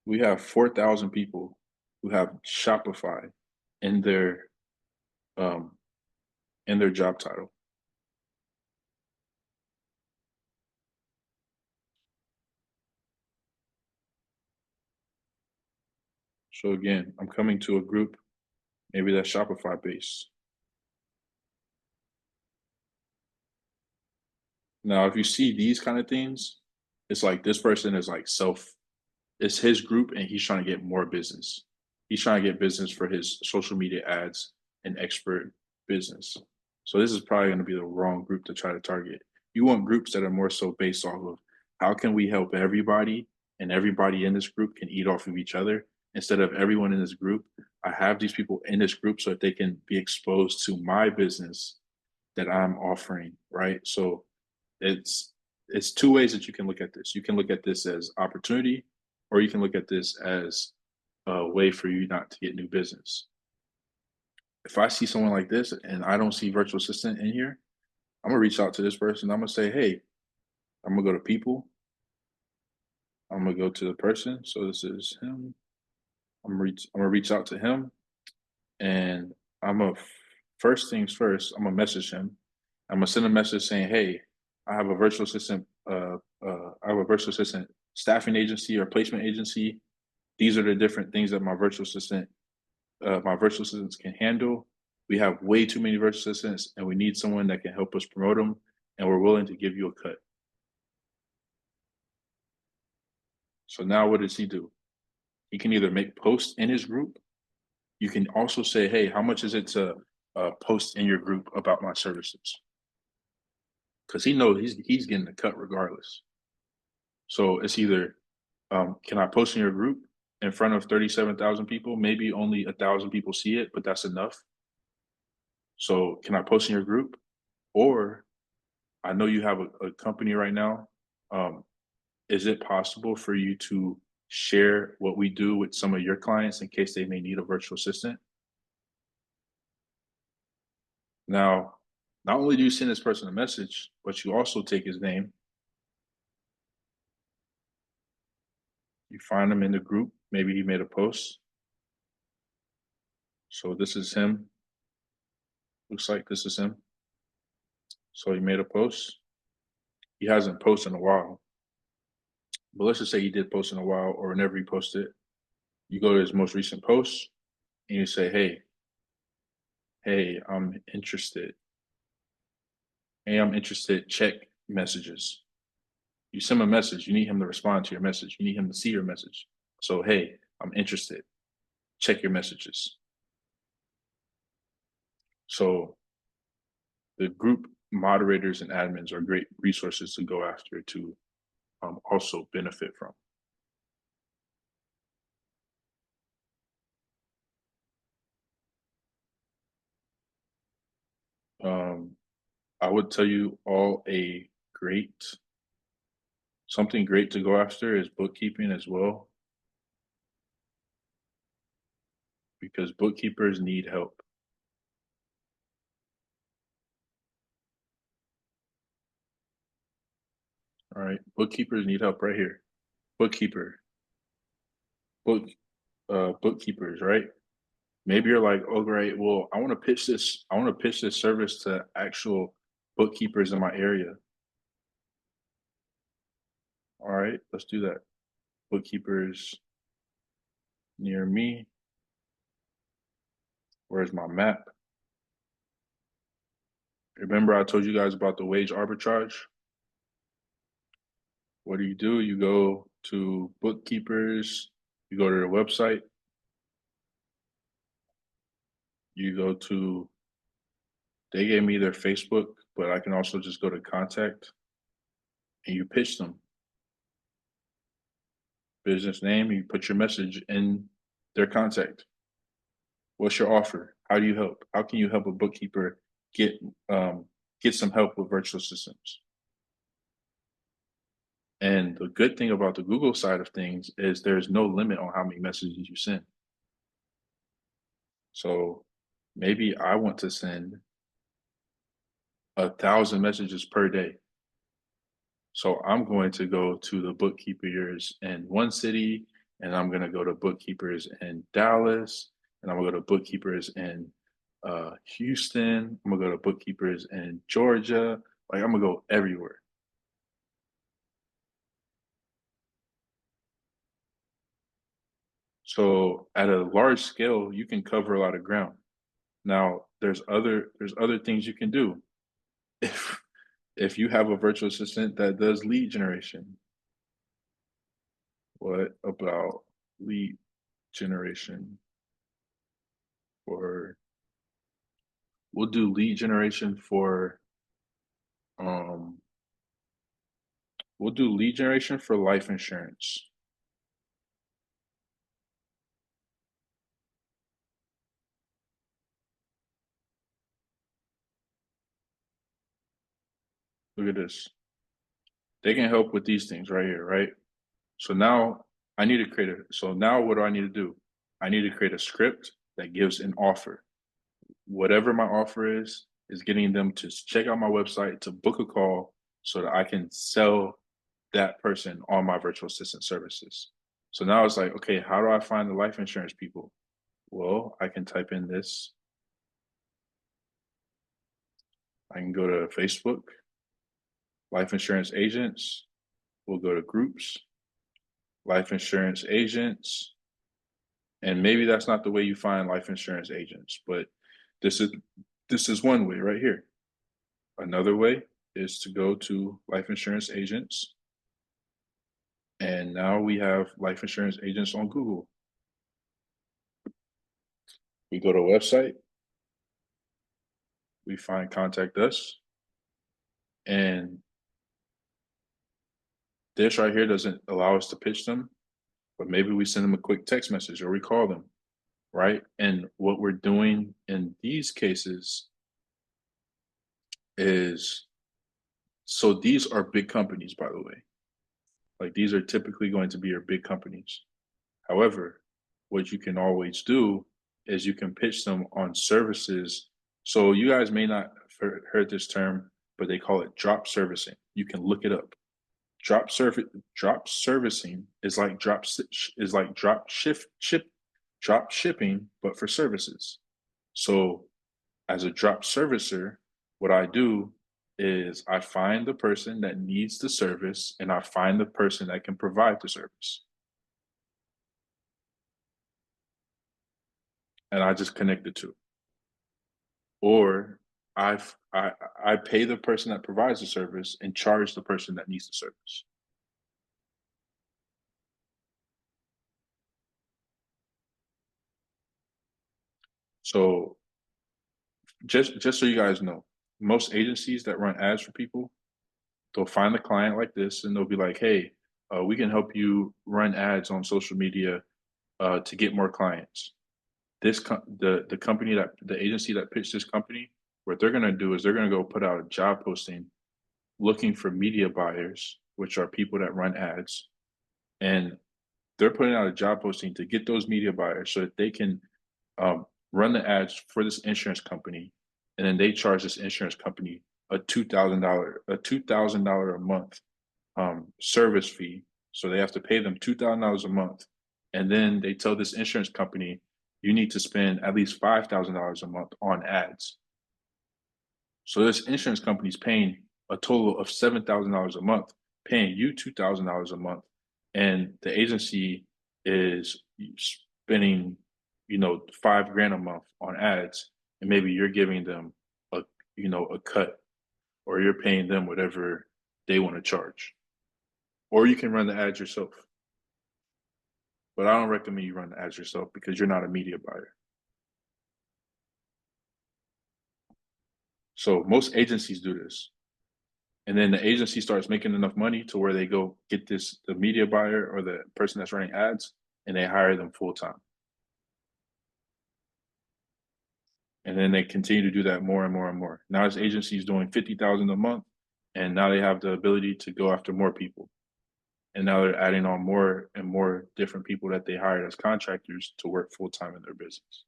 Speaker 1: we have 4,000 people who have Shopify in their um, job title. So again, I'm coming to a group, maybe that's Shopify based. Now, if you see these kind of things, it's like this person is like it's his group and he's trying to get more business. He's trying to get business for his social media ads and expert business. So this is probably going to be the wrong group to try to target. You want groups that are more so based off of how can we help everybody and everybody in this group can eat off of each other instead of everyone in this group. I have these people in this group so that they can be exposed to my business that I'm offering, right? So it's two ways that you can look at this. You can look at this as opportunity, or you can look at this as a way for you not to get new business. If I see someone like this and I don't see virtual assistant in here, I'm gonna reach out to this person. I'm gonna say, hey, I'm gonna go to people. I'm gonna go to the person. So this is him. I'm gonna reach out to him, and I'm gonna first things first. I'm gonna message him. I'm gonna send a message saying, hey, I have a virtual assistant. I have a virtual assistant staffing agency or placement agency. these are the different things that my virtual assistants can handle. We have way too many virtual assistants, and we need someone that can help us promote them, and we're willing to give you a cut. So now what does he do? He can either make posts in his group. You can also say, hey, how much is it to post in your group about my services? Because he knows he's getting the cut regardless. So it's either, can I post in your group in front of 37,000 people? Maybe only 1,000 people see it, but that's enough. So can I post in your group? Or I know you have a company right now. Is it possible for you to share what we do with some of your clients in case they may need a virtual assistant? Now, not only do you send this person a message, but you also take his name. You find him in the group. Maybe he made a post. So this is him. Looks like this is him. So he made a post. He hasn't posted in a while. But let's just say he did post in a while, or whenever he posted. You go to his most recent post and you say, hey, I'm interested. Hey, I'm interested. Check messages. You send him a message. You need him to respond to your message. You need him to see your message. So, hey, I'm interested. Check your messages. So the group moderators and admins are great resources to go after to also benefit from. I would tell you all something great to go after is bookkeeping as well, because bookkeepers need help. All right, bookkeepers need help right here. Bookkeeper, bookkeepers, right? Maybe you're like, oh great, well, I want to pitch this service to actual bookkeepers in my area. All right, let's do that. Bookkeepers near me. Where's my map? Remember I told you guys about the wage arbitrage? What do? You go to bookkeepers, you go to their website, you go to, they gave me their Facebook, but I can also just go to contact and you pitch them. Business name, you put your message in their contact. What's your offer? How do you help? How can you help a bookkeeper get some help with virtual assistants? And the good thing about the Google side of things is there's no limit on how many messages you send. So maybe I want to send 1,000 messages per day. So I'm going to go to the bookkeepers in one city, and I'm going to go to bookkeepers in Dallas, and I'm going to go to bookkeepers in Houston. I'm going to go to bookkeepers in Georgia. Like I'm going to go everywhere. So at a large scale, you can cover a lot of ground. Now, there's other things you can do. If you have a virtual assistant that does lead generation, what about lead generation? Or we'll do lead generation for life insurance. Look at this. They can help with these things right here, right? So now I need to create so now what do I need to do? I need to create a script that gives an offer. Whatever my offer is getting them to check out my website, to book a call so that I can sell that person on my virtual assistant services. So now it's like, okay, how do I find the life insurance people? Well, I can type in this. I can go to Facebook, life insurance agents. We'll go to groups, life insurance agents. And maybe that's not the way you find life insurance agents, but this is one way right here. Another way is to go to life insurance agents. And now we have life insurance agents on Google. We go to a website, we find contact us, and this right here doesn't allow us to pitch them, but maybe we send them a quick text message or we call them, right? And what we're doing in these cases is, so these are big companies, by the way. Like these are typically going to be your big companies. However, what you can always do is you can pitch them on services. So you guys may not have heard this term, but they call it drop servicing. You can look it up. Drop servicing is like drop shipping, but for services. So as a drop servicer, what I do is I find the person that needs the service and I find the person that can provide the service. And I just connect the two. Or I pay the person that provides the service and charge the person that needs the service. So just so you guys know, most agencies that run ads for people, they'll find a client like this and they'll be like, hey, we can help you run ads on social media to get more clients. The company the agency that pitched this company, what they're gonna do is they're gonna go put out a job posting looking for media buyers, which are people that run ads, and they're putting out a job posting to get those media buyers so that they can run the ads for this insurance company, and then they charge this insurance company a $2,000 a month service fee. So they have to pay them $2,000 a month, and then they tell this insurance company you need to spend at least $5,000 a month on ads. So this insurance company is paying a total of $7,000 a month, paying you $2,000 a month, and the agency is spending, $5,000 a month on ads, and maybe you're giving them a cut, or you're paying them whatever they want to charge, or you can run the ads yourself. But I don't recommend you run the ads yourself because you're not a media buyer. So most agencies do this. And then the agency starts making enough money to where they go get the media buyer or the person that's running ads, and they hire them full time. And then they continue to do that more and more and more. Now this agency is doing $50,000 a month, and now they have the ability to go after more people. And now they're adding on more and more different people that they hired as contractors to work full time in their business.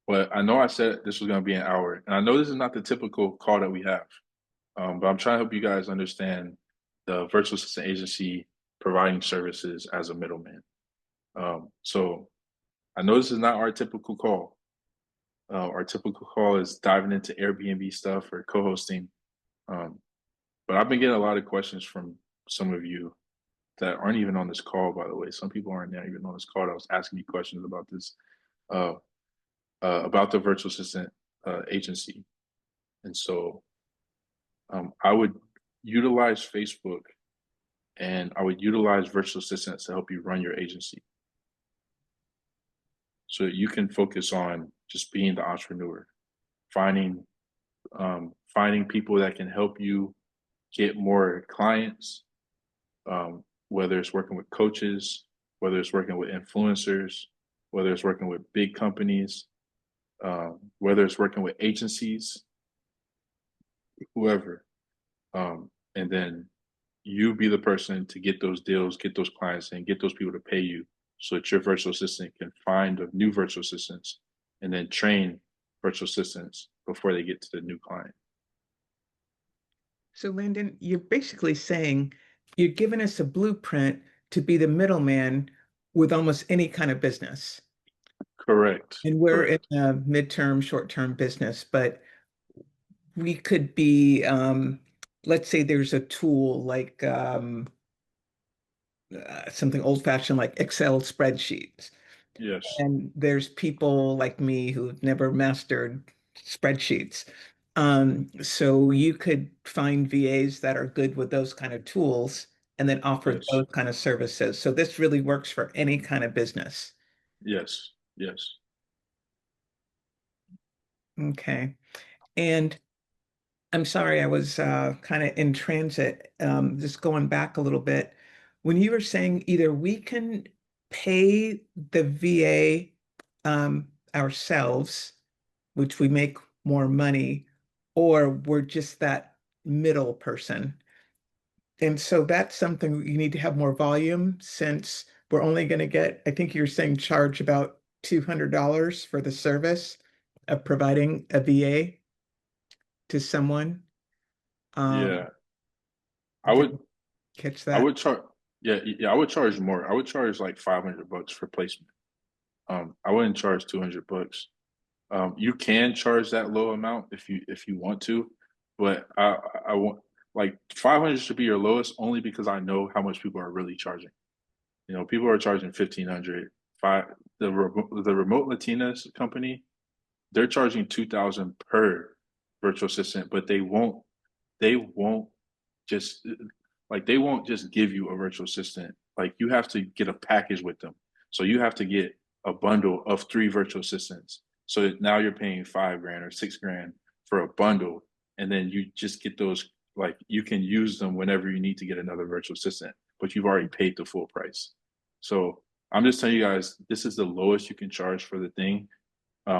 Speaker 1: But I know I said this was going to be an hour, and I know this is not the typical call that we have, but I'm trying to help you guys understand the virtual assistant agency providing services as a middleman. So I know this is not our typical call. Our typical call is diving into Airbnb stuff or co-hosting. But I've been getting a lot of questions from some of you that aren't even on this call, by the way. Some people aren't even on this call that was asking me questions about this, about the virtual assistant agency. And so I would utilize Facebook, and I would utilize virtual assistants to help you run your agency, so that you can focus on just being the entrepreneur, finding people that can help you get more clients, whether it's working with coaches, whether it's working with influencers, whether it's working with big companies, whether it's working with agencies, whoever. And then you be the person to get those deals, get those clients, and get those people to pay you, so that your virtual assistant can find a new virtual assistants and then train virtual assistants before they get to the new client.
Speaker 4: So Landon, you're basically saying you're giving us a blueprint to be the middleman with almost any kind of business.
Speaker 1: Correct.
Speaker 4: And we're
Speaker 1: Correct.
Speaker 4: in a midterm, short-term business, but we could be, let's say there's a tool like something old-fashioned like Excel spreadsheets.
Speaker 1: Yes.
Speaker 4: And there's people like me who've never mastered spreadsheets. So you could find VAs that are good with those kind of tools and then offer
Speaker 1: Yes.
Speaker 4: those kind of services. So this really works for any kind of business.
Speaker 1: Yes. Yes.
Speaker 4: Okay. And I'm sorry, I was kind of in transit, just going back a little bit. When you were saying either we can pay the VA ourselves, which we make more money, or we're just that middle person. And so that's something you need to have more volume since we're only going to get, I think you're saying charge about $200 for the service of providing a VA to someone.
Speaker 1: Yeah.
Speaker 4: Um,
Speaker 1: I
Speaker 4: did
Speaker 1: would
Speaker 4: you catch
Speaker 1: I
Speaker 4: that?
Speaker 1: would charge yeah, I would charge more. I would charge like $500 for placement. I wouldn't charge $200. You can charge that low amount if you want to, but I want like 500 should be your lowest only because I know how much people are really charging. You know, people are charging 1,500. The remote Latinas company, they're charging 2,000 per virtual assistant, but they won't just they won't just give you a virtual assistant. Like you have to get a package with them. So you have to get a bundle of 3 virtual assistants. So now you're paying 5 grand or 6 grand for a bundle, and then you just get those. Like you can use them whenever you need to get another virtual assistant, but you've already paid the full price. So I'm just telling you guys, this is the lowest you can charge for the thing,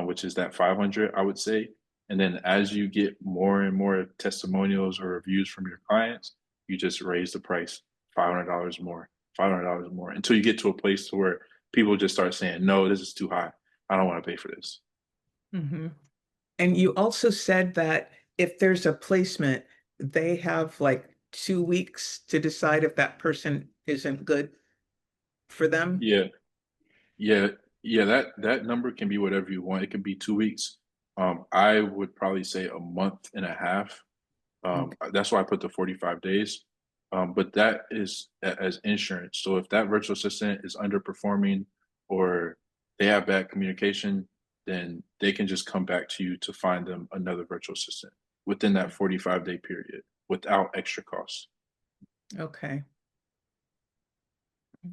Speaker 1: which is that 500, I would say. And then as you get more and more testimonials or reviews from your clients, you just raise the price $500 more, $500 more until you get to a place to where people just start saying, no, this is too high. I don't want to pay for this.
Speaker 4: Hmm. And you also said that if there's a placement, they have like 2 weeks to decide if that person isn't good for them.
Speaker 1: Yeah, yeah, yeah. That number can be whatever you want. It can be 2 weeks. I would probably say a month and a half.
Speaker 4: Okay.
Speaker 1: That's why I put the 45 days. But that is as insurance. So if that virtual assistant is underperforming or they have bad communication, then they can just come back to you to find them another virtual assistant within that 45-day period without extra costs.
Speaker 4: Okay.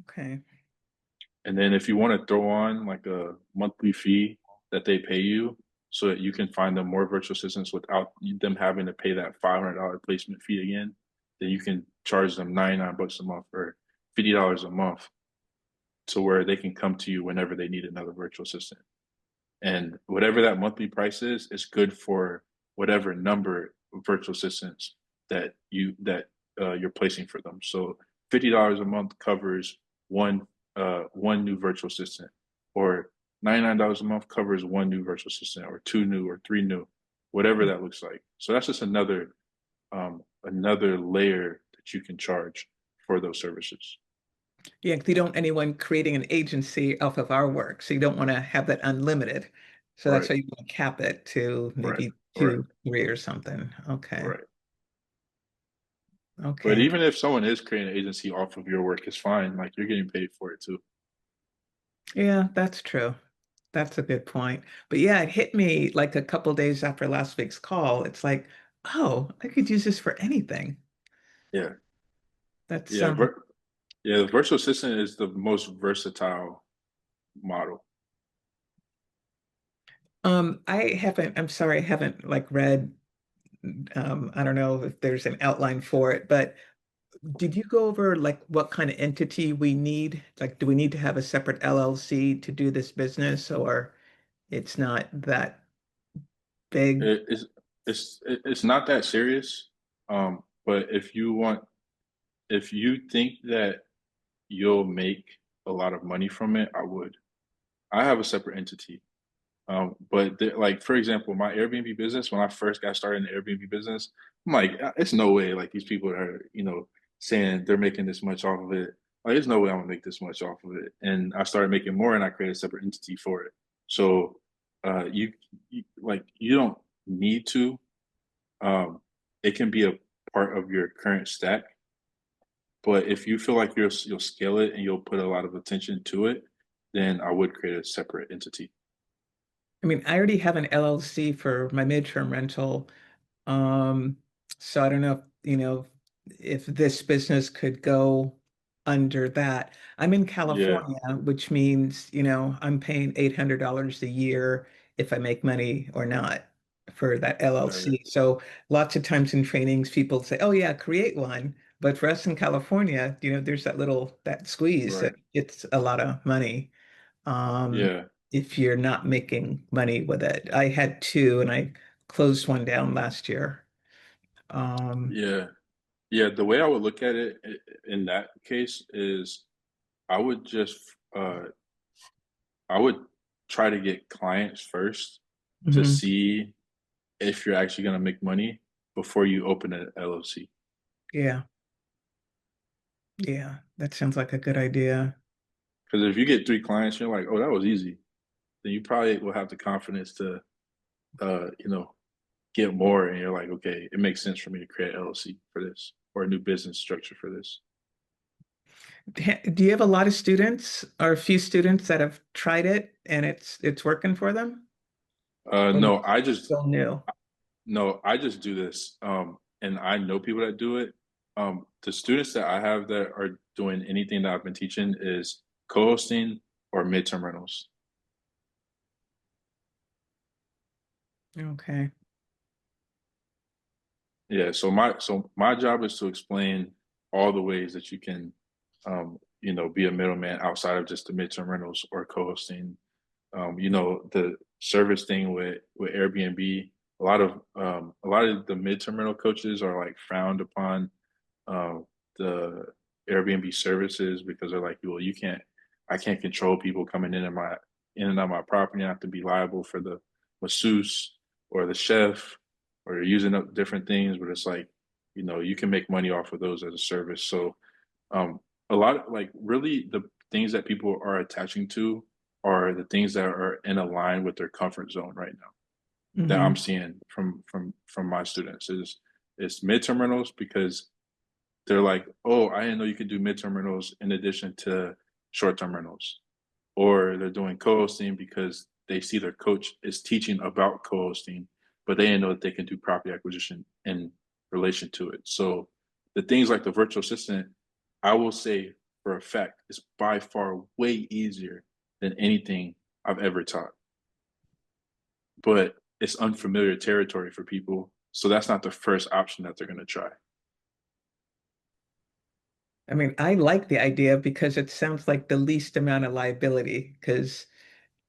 Speaker 4: Okay.
Speaker 1: And then if you want to throw on like a monthly fee that they pay you so that you can find them more virtual assistants without them having to pay that $500 placement fee again, then you can charge them 99 bucks a month or $50 a month to where they can come to you whenever they need another virtual assistant. And whatever that monthly price is good for whatever number of virtual assistants that you're placing for them. So $50 a month covers one new virtual assistant, or $99 a month covers one new virtual assistant, or two new, or three new, whatever that looks like. So that's just another layer that you can charge for those services.
Speaker 4: Yeah, 'cause you don't want anyone creating an agency off of our work. So you don't want to have that unlimited. So that's
Speaker 1: Right,
Speaker 4: why you want to cap it to
Speaker 1: right,
Speaker 4: maybe
Speaker 1: right,
Speaker 4: 2, 3 or something. Okay.
Speaker 1: right. But
Speaker 4: Okay.
Speaker 1: even if someone is creating an agency off of your work, it's fine. Like you're getting paid for it too.
Speaker 4: Yeah, that's true. That's a good point. But yeah, it hit me like a couple days after last week's call. It's like, oh, I could use this for anything.
Speaker 1: Yeah,
Speaker 4: That's
Speaker 1: yeah, yeah. The virtual assistant is the most versatile model.
Speaker 4: I'm sorry, I haven't like read I don't know if there's an outline for it, but did you go over like what kind of entity we need? Like, do we need to have a separate LLC to do this business, or it's not that big?
Speaker 1: It's not that serious. But if you think that you'll make a lot of money from it, I would. I have a separate entity. But like for example, my Airbnb business, when I first got started in the Airbnb business, I'm like, it's no way like these people are, saying they're making this much off of it. Like, there's no way I'm gonna make this much off of it. And I started making more, and I created a separate entity for it. So, you don't need to. um, it can be a part of your current stack. But if you feel like you'll scale it and you'll put a lot of attention to it, then I would create a separate entity.
Speaker 4: I mean, I already have an LLC for my midterm rental. Um, so I don't know if this business could go under that. I'm in
Speaker 1: Yeah,
Speaker 4: California, which means, I'm paying $800 a year if I make money or not for that
Speaker 1: right.
Speaker 4: LLC. So lots of times in trainings, people say, "Oh yeah, create one." But for us in California, there's that squeeze that
Speaker 1: Right.
Speaker 4: it's a lot of money um,
Speaker 1: Yeah.
Speaker 4: if you're not making money with it. I had two and I closed one down last year. Um,
Speaker 1: Yeah. Yeah. The way I would look at it in that case is I would just I would try to get clients first to
Speaker 4: mhm.
Speaker 1: see if you're actually going to make money before you open an LLC.
Speaker 4: Yeah, yeah, that sounds like a good idea.
Speaker 1: Because if you get three clients, you're like, oh, that was easy. Then you probably will have the confidence to, you know, get more. And you're like, okay, it makes sense for me to create LLC for this or a new business structure for this.
Speaker 4: Do you have a lot of students or a few students that have tried it and it's working for them? Or is
Speaker 1: No,
Speaker 4: it still new?
Speaker 1: I just do this. And I know people that do it. The students that I have that are doing anything that I've been teaching is co-hosting or midterm rentals.
Speaker 4: Okay.
Speaker 1: Yeah, so my job is to explain all the ways that you can, be a middleman outside of just the midterm rentals or co-hosting. The service thing with Airbnb. A lot of the midterm rental coaches are like frowned upon the Airbnb services because they're like, well, I can't control people coming in and out of my property. I have to be liable for the masseuse or the chef or using up different things. But it's like, you can make money off of those as a service. So um, a lot of like really the things that people are attaching to are the things that are in a line with their comfort zone right now that I'm
Speaker 4: Hmm.
Speaker 1: seeing from my students is midterm rentals because they're like, oh, I didn't know you could do midterm rentals in addition to short-term rentals. Or they're doing co-hosting because they see their coach is teaching about co-hosting, but they didn't know that they can do property acquisition in relation to it. So the things like the virtual assistant, I will say for a fact, is by far way easier than anything I've ever taught. But it's unfamiliar territory for people. So that's not the first option that they're going to try.
Speaker 4: I mean, I like the idea because it sounds like the least amount of liability. Because,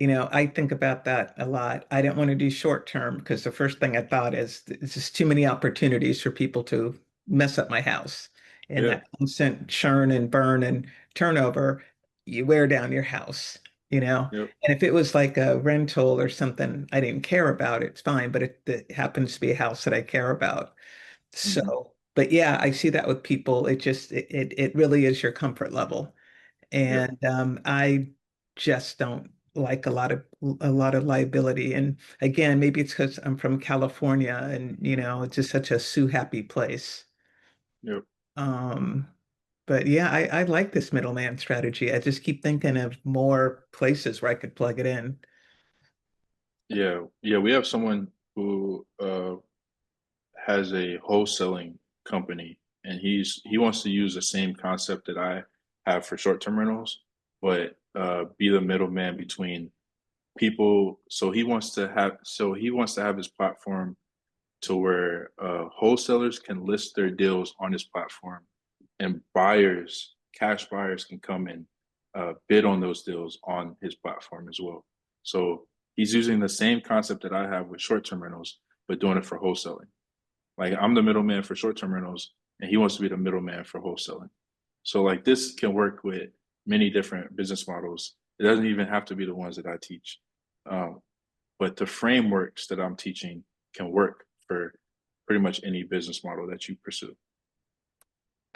Speaker 4: I think about that a lot. I don't want to do short term because the first thing I thought is it's just too many opportunities for people to mess up my house. And
Speaker 1: Yeah.
Speaker 4: that constant churn and burn and turnover, you wear down your house, you know?
Speaker 1: Yep.
Speaker 4: And if it was like a rental or something I didn't care about, it's fine. But it happens to be a house that I care about.
Speaker 1: Hmm.
Speaker 4: So, but yeah, I see that with people. It really is your comfort level.
Speaker 1: Yep.
Speaker 4: And I just don't like a lot of liability. And again, maybe it's because I'm from California and it's just such a sue happy place.
Speaker 1: Yep.
Speaker 4: Um, but yeah, I like this middleman strategy. I just keep thinking of more places where I could plug it in.
Speaker 1: Yeah. Yeah. We have someone who has a wholesaling company and he wants to use the same concept that I have for short-term rentals, but be the middleman between people. So he wants to have his platform to where wholesalers can list their deals on his platform and cash buyers can come and bid on those deals on his platform as well. So he's using the same concept that I have with short-term rentals, but doing it for wholesaling. Like I'm the middleman for short-term rentals, and he wants to be the middleman for wholesaling. So like this can work with many different business models. It doesn't even have to be the ones that I teach, um, but the frameworks that I'm teaching can work for pretty much any business model that you pursue.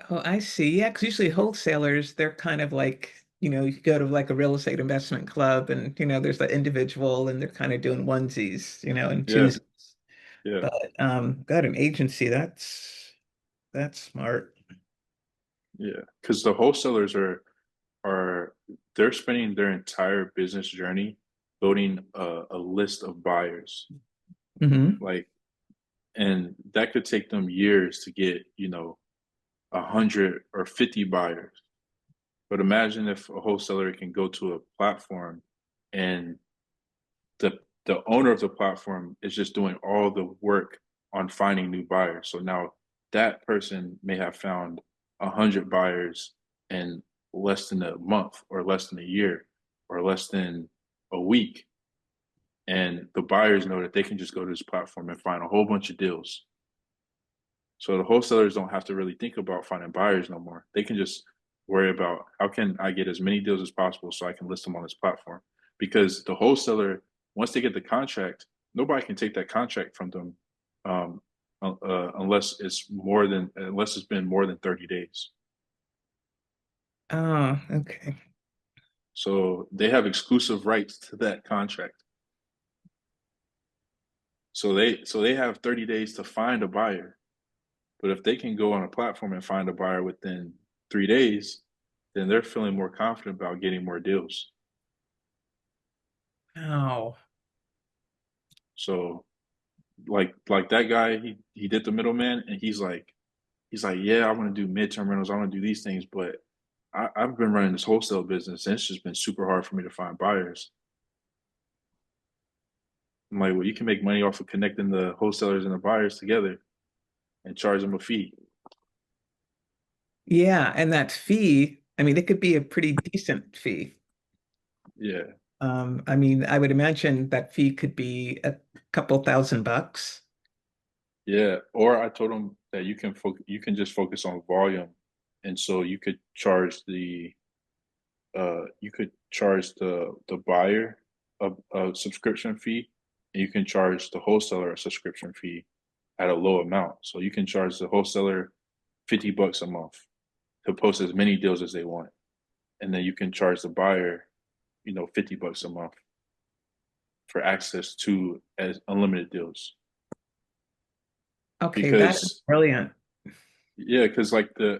Speaker 4: Oh, I see. Yeah, because usually wholesalers, they're kind of like, you go to like a real estate investment club and, there's the individual and they're kind of doing onesies, and
Speaker 1: Yeah,
Speaker 4: twosies.
Speaker 1: Yeah,
Speaker 4: But got an agency, that's smart.
Speaker 1: yeah. Because the wholesalers are they're spending their entire business journey building a list of buyers.
Speaker 4: Hmm.
Speaker 1: Like, and that could take them years to get, 100 or 50 buyers. But imagine if a wholesaler can go to a platform and the the owner of the platform is just doing all the work on finding new buyers. So now that person may have found 100 buyers in less than a month or less than a year or less than a week. And the buyers know that they can just go to this platform and find a whole bunch of deals. So the wholesalers don't have to really think about finding buyers no more. They can just worry about how can I get as many deals as possible so I can list them on this platform. Because the wholesaler, once they get the contract, nobody can take that contract from them um, unless it's been more than 30 days.
Speaker 4: Oh, okay.
Speaker 1: So they have exclusive rights to that contract. So they have 30 days to find a buyer. But if they can go on a platform and find a buyer within 3 days, then they're feeling more confident about getting more deals.
Speaker 4: Oh,
Speaker 1: So like that guy, he did the middleman and he's like, yeah, I want to do midterm rentals, I want to do these things, but I've been running this wholesale business and it's just been super hard for me to find buyers. I'm like, well, you can make money off of connecting the wholesalers and the buyers together and charge them a fee.
Speaker 4: yeah. And that fee, I mean, it could be a pretty decent fee.
Speaker 1: Yeah.
Speaker 4: I mean, I would imagine that fee could be a couple $1,000.
Speaker 1: Yeah, or I told them that you can just focus on volume, and so you could charge the buyer a subscription fee, and you can charge the wholesaler a subscription fee at a low amount. So you can charge the wholesaler $50 a month to post as many deals as they want, and then you can charge the buyer, $50 a month for access to as unlimited deals.
Speaker 4: Okay, that is
Speaker 1: Because
Speaker 4: brilliant.
Speaker 1: yeah, because like the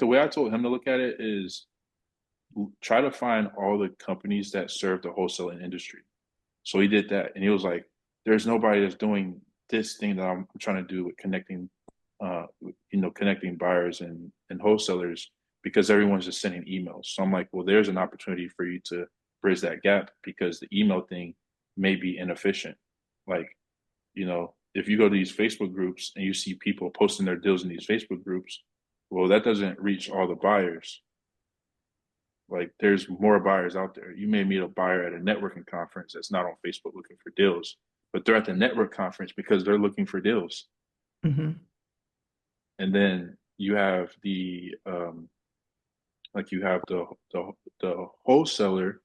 Speaker 1: way I told him to look at it is try to find all the companies that serve the wholesaling industry. So he did that, and he was like, "There's nobody that's doing this thing that I'm trying to do with connecting buyers and wholesalers because everyone's just sending emails." So I'm like, "Well, there's an opportunity for you to bridge that gap because the email thing may be inefficient. Like, if you go to these Facebook groups and you see people posting their deals in these Facebook groups, well, that doesn't reach all the buyers. Like, there's more buyers out there. You may meet a buyer at a networking conference that's not on Facebook looking for deals, but they're at the network conference because they're looking for deals.
Speaker 4: Hmm.
Speaker 1: And then you have you have the wholesaler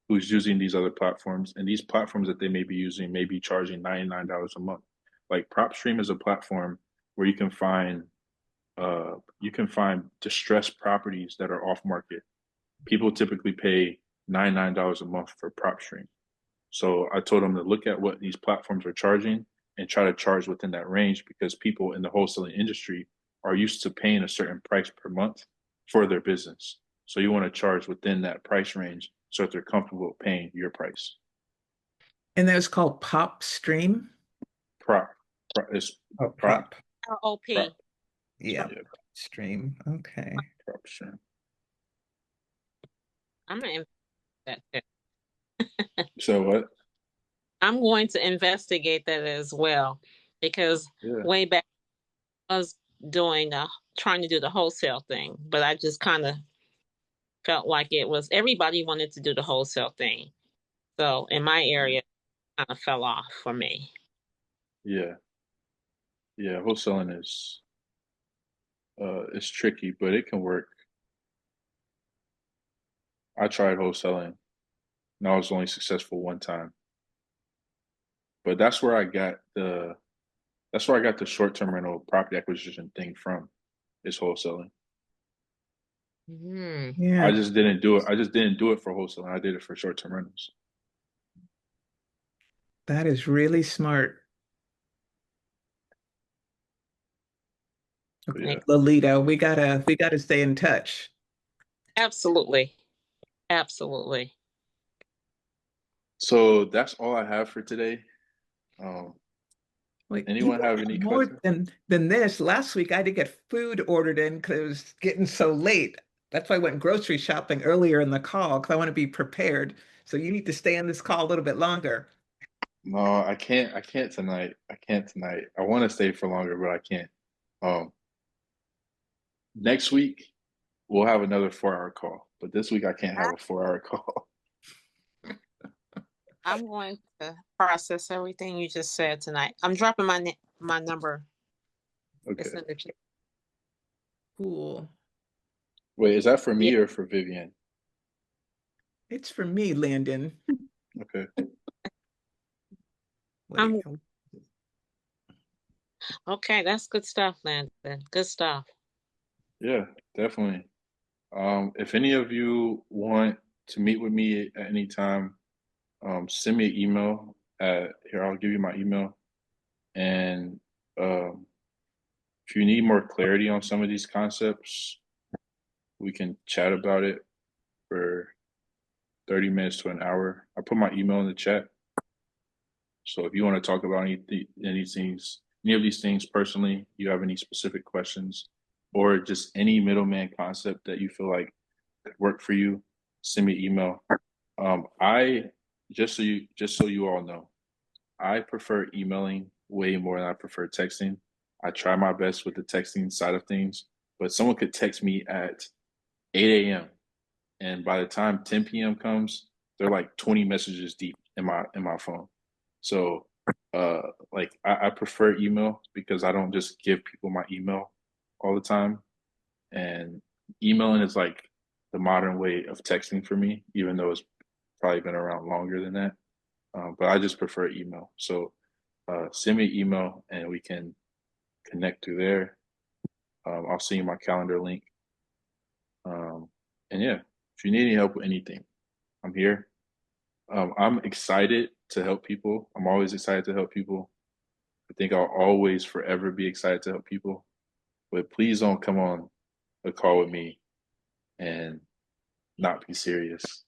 Speaker 1: who's using these other platforms, and these platforms that they may be using may be charging $99 a month. Like PropStream is a platform where you can find distressed properties that are off market. People typically pay $99 a month for PropStream. So I told them to look at what these platforms are charging and try to charge within that range because people in the wholesaling industry are used to paying a certain price per month for their business. So you want to charge within that price range so that they're comfortable paying your price.
Speaker 4: And that was called Pop Stream.
Speaker 1: Prop, it's
Speaker 4: Oh,
Speaker 1: prop,
Speaker 4: Prop.
Speaker 1: prop,
Speaker 3: ROP.
Speaker 4: Yeah,
Speaker 1: yeah,
Speaker 4: Stream. Okay.
Speaker 1: prop stream.
Speaker 3: I'm gonna invest that.
Speaker 1: So what?
Speaker 3: I'm going to investigate that as well because
Speaker 1: Yeah,
Speaker 3: way back I was doing trying to do the wholesale thing, but I just kind of felt like it was everybody wanted to do the wholesale thing. So in my area, it kind of fell off for me.
Speaker 1: yeah, yeah. Wholesaling is tricky, but it can work. I tried wholesaling and I was only successful one time. But that's where I got the short term rental property acquisition thing from, is wholesaling.
Speaker 3: Hmm.
Speaker 1: I
Speaker 4: Yeah,
Speaker 1: just didn't do it. I just didn't do it for wholesaling. I did it for short term rentals.
Speaker 4: that is really smart.
Speaker 1: But yeah.
Speaker 4: Lolita, we gotta stay in touch.
Speaker 3: Absolutely. Absolutely.
Speaker 1: So that's all I have for today. Um,
Speaker 4: Wait, you
Speaker 1: anyone
Speaker 4: don't
Speaker 1: have
Speaker 4: have
Speaker 1: any
Speaker 4: more
Speaker 1: questions?
Speaker 4: than this. Last week I had to get food ordered in because it was getting so late. That's why I went grocery shopping earlier in the call because I want to be prepared. So you need to stay on this call a little bit longer.
Speaker 1: No, I can't. I can't tonight. I can't tonight. I want to stay for longer, but I can't. Um, next week we'll have another 4 hour call, but this week I can't have a 4 hour call.
Speaker 3: I'm going to process everything you just said tonight. I'm dropping my number.
Speaker 1: Okay.
Speaker 3: It's in the chat.
Speaker 4: Cool.
Speaker 1: Wait, is that for
Speaker 3: Yeah.
Speaker 1: me or for Vivian?
Speaker 4: It's for me, Landon.
Speaker 1: Okay.
Speaker 4: Wait.
Speaker 3: Okay, that's good stuff, Landon. Good stuff.
Speaker 1: Yeah, definitely. If any of you want to meet with me at any time, send me an email at here. I'll give you my email. And um, if you need more clarity on some of these concepts, we can chat about it for 30 minutes to an hour. I put my email in the chat. So if you want to talk about any of these things personally, you have any specific questions, or just any middleman concept that you feel like could work for you, send me an email. I just so you all know, I prefer emailing way more than I prefer texting. I try my best with the texting side of things, but someone could text me at 8 a.m. and by the time 10 p.m. comes, they're like 20 messages deep in my phone. So uh like I prefer email because I don't just give people my email all the time. And emailing is like the modern way of texting for me, even though it's probably been around longer than that. But I just prefer email. So send me an email and we can connect through there. I'll send you my calendar link. Um, and yeah, if you need any help with anything, I'm here. I'm excited to help people. I'm always excited to help people. I think I'll always forever be excited to help people. But please don't come on a call with me and not be serious.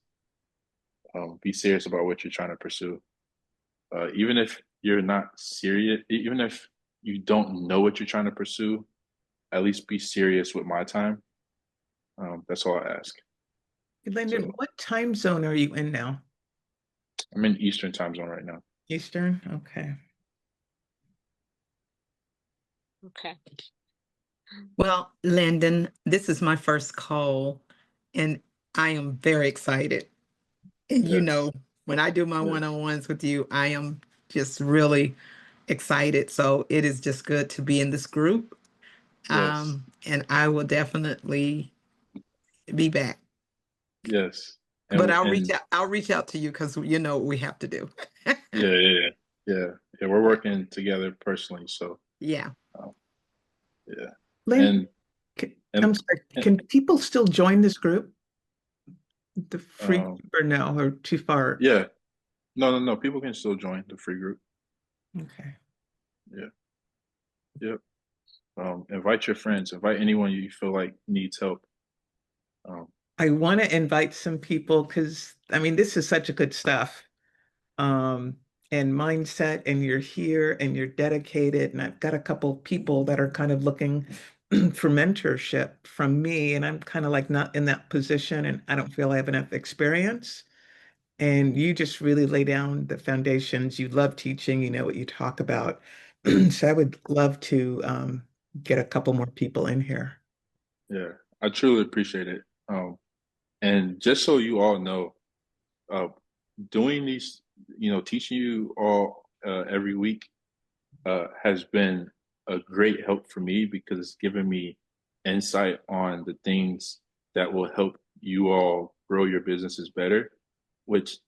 Speaker 1: Be serious about what you're trying to pursue. Even if you're not serious, even if you don't know what you're trying to pursue, at least be serious with my time. That's all I ask.
Speaker 4: Landon,
Speaker 1: So
Speaker 4: what time zone are you in now?
Speaker 1: I'm in Eastern time zone right now.
Speaker 4: Eastern? Okay.
Speaker 3: Okay.
Speaker 5: Well, Landon, this is my first call, and I am very excited. And
Speaker 1: Yes,
Speaker 5: when I do my
Speaker 1: yes,
Speaker 5: one-on-ones with you, I am just really excited. So it is just good to be in this group.
Speaker 1: yes,
Speaker 5: And I will definitely be back.
Speaker 1: yes.
Speaker 5: But
Speaker 1: And
Speaker 5: I'll reach out to you because you know what we have to do.
Speaker 1: yeah, yeah, yeah, yeah, yeah. We're working together personally, so
Speaker 5: Yeah.
Speaker 1: um, yeah.
Speaker 4: Landon,
Speaker 1: And
Speaker 4: I'm
Speaker 1: and,
Speaker 4: sorry.
Speaker 1: and
Speaker 4: Can people still join this group? The free
Speaker 1: um,
Speaker 4: group or no, or too far?
Speaker 1: yeah, no, no, no. People can still join the free group.
Speaker 4: Okay.
Speaker 1: Yeah, yep. Invite your friends. Invite anyone you feel like needs help. Um,
Speaker 4: I want to invite some people because I mean this is such a good stuff. Um, and mindset, and you're here and you're dedicated. And I've got a couple people that are kind of looking for mentorship from me, and I'm kind of like not in that position, and I don't feel I have enough experience. And you just really lay down the foundations. You love teaching, you know what you talk about. So I would love to get a couple more people in here.
Speaker 1: yeah, I truly appreciate it. And just so you all know, uh, doing these, teaching you all every week has been a great help for me because it's given me insight on the things that will help you all grow your businesses better, which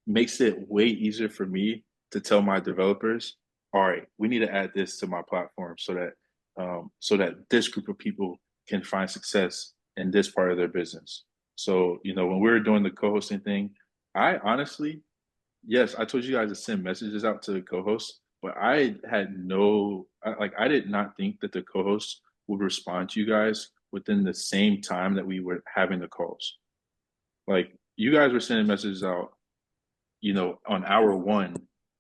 Speaker 1: makes it way easier for me to tell my developers, all right, we need to add this to my platform so that this group of people can find success in this part of their business. So, when we were doing the co-hosting thing, I honestly, yes, I told you guys to send messages out to the co-hosts, but I had no, like, I did not think that the co-hosts would respond to you guys within the same time that we were having the calls. Like you guys were sending messages out, you know, on hour one,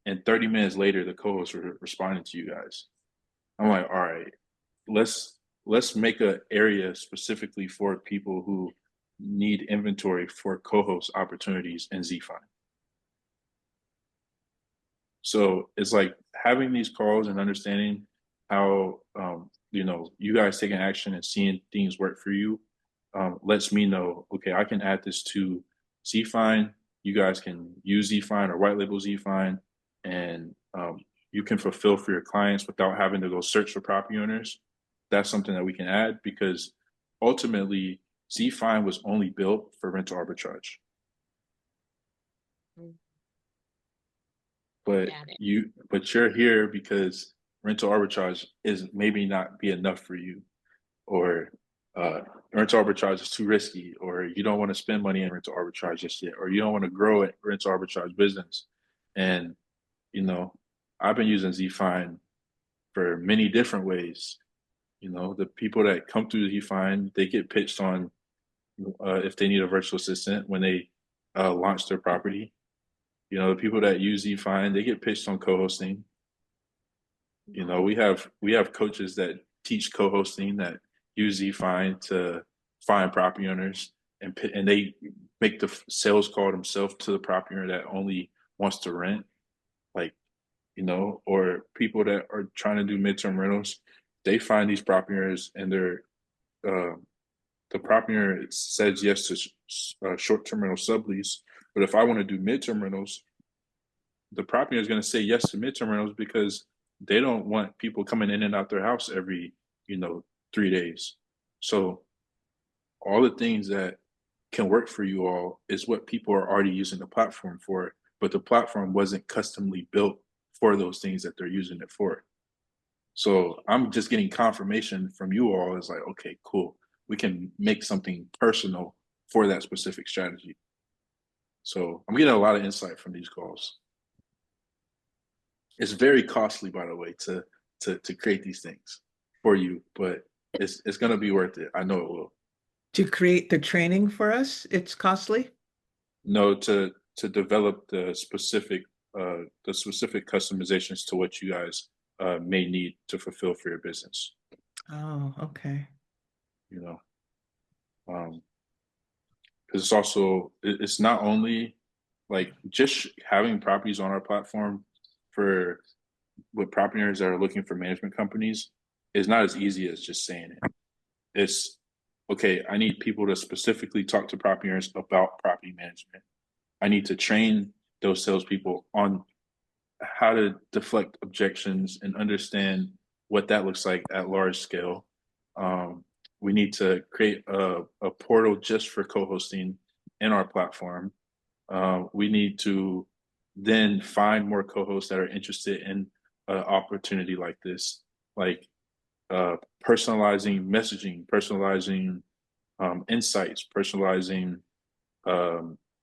Speaker 1: and 30 minutes later, the co-hosts were responding to you guys. I'm like, all right, let's make an area specifically for people who need inventory for co-host opportunities in ZFind. So it's like having these calls and understanding how you know, you guys taking action and seeing things work for you lets me know, okay, I can add this to ZFind. You guys can use ZFind or white label ZFind, and you can fulfill for your clients without having to go search for property owners. That's something that we can add, because ultimately ZFind was only built for rental arbitrage. But you're here because rental arbitrage is maybe not be enough for you, or rental arbitrage is too risky, or you don't want to spend money in rental arbitrage just yet, or you don't want to grow a rental arbitrage business. And you know, I've been using ZFind for many different ways. You know, the people that come through ZFind, they get pitched on if they need a virtual assistant when they launch their property. You know, the people that use ZFind, they get pitched on co-hosting. You know, we have coaches that teach co-hosting that use ZFind to find property owners, and they make the sales call themselves to the property owner that only wants to rent. Like, you know, or people that are trying to do midterm rentals, they find these property owners, and they're the property owner says yes to short-term rental sublease. But if I want to do midterm rentals, the property owner is going to say yes to midterm rentals because they don't want people coming in and out their house every, you know, 3 days. So all the things that can work for you all is what people are already using the platform for, but the platform wasn't customly built for those things that they're using it for. So I'm just getting confirmation from you all. It's like, okay, cool. We can make something personal for that specific strategy. So I'm getting a lot of insight from these calls. It's very costly, by the way, to create these things for you, but it's going to be worth it. I know it will.
Speaker 4: To create the training for us, it's costly?
Speaker 1: No, to develop the specific customizations to what you guys may need to fulfill for your business.
Speaker 4: Oh, okay.
Speaker 1: You know, because it's also, it's not only like just having properties on our platform for with property owners that are looking for management companies is not as easy as just saying it. It's okay, I need people to specifically talk to property owners about property management. I need to train those salespeople on how to deflect objections and understand what that looks like at large scale. We need to create a portal just for co-hosting in our platform. We need to then find more co-hosts that are interested in an opportunity like this, like personalizing messaging, personalizing insights, personalizing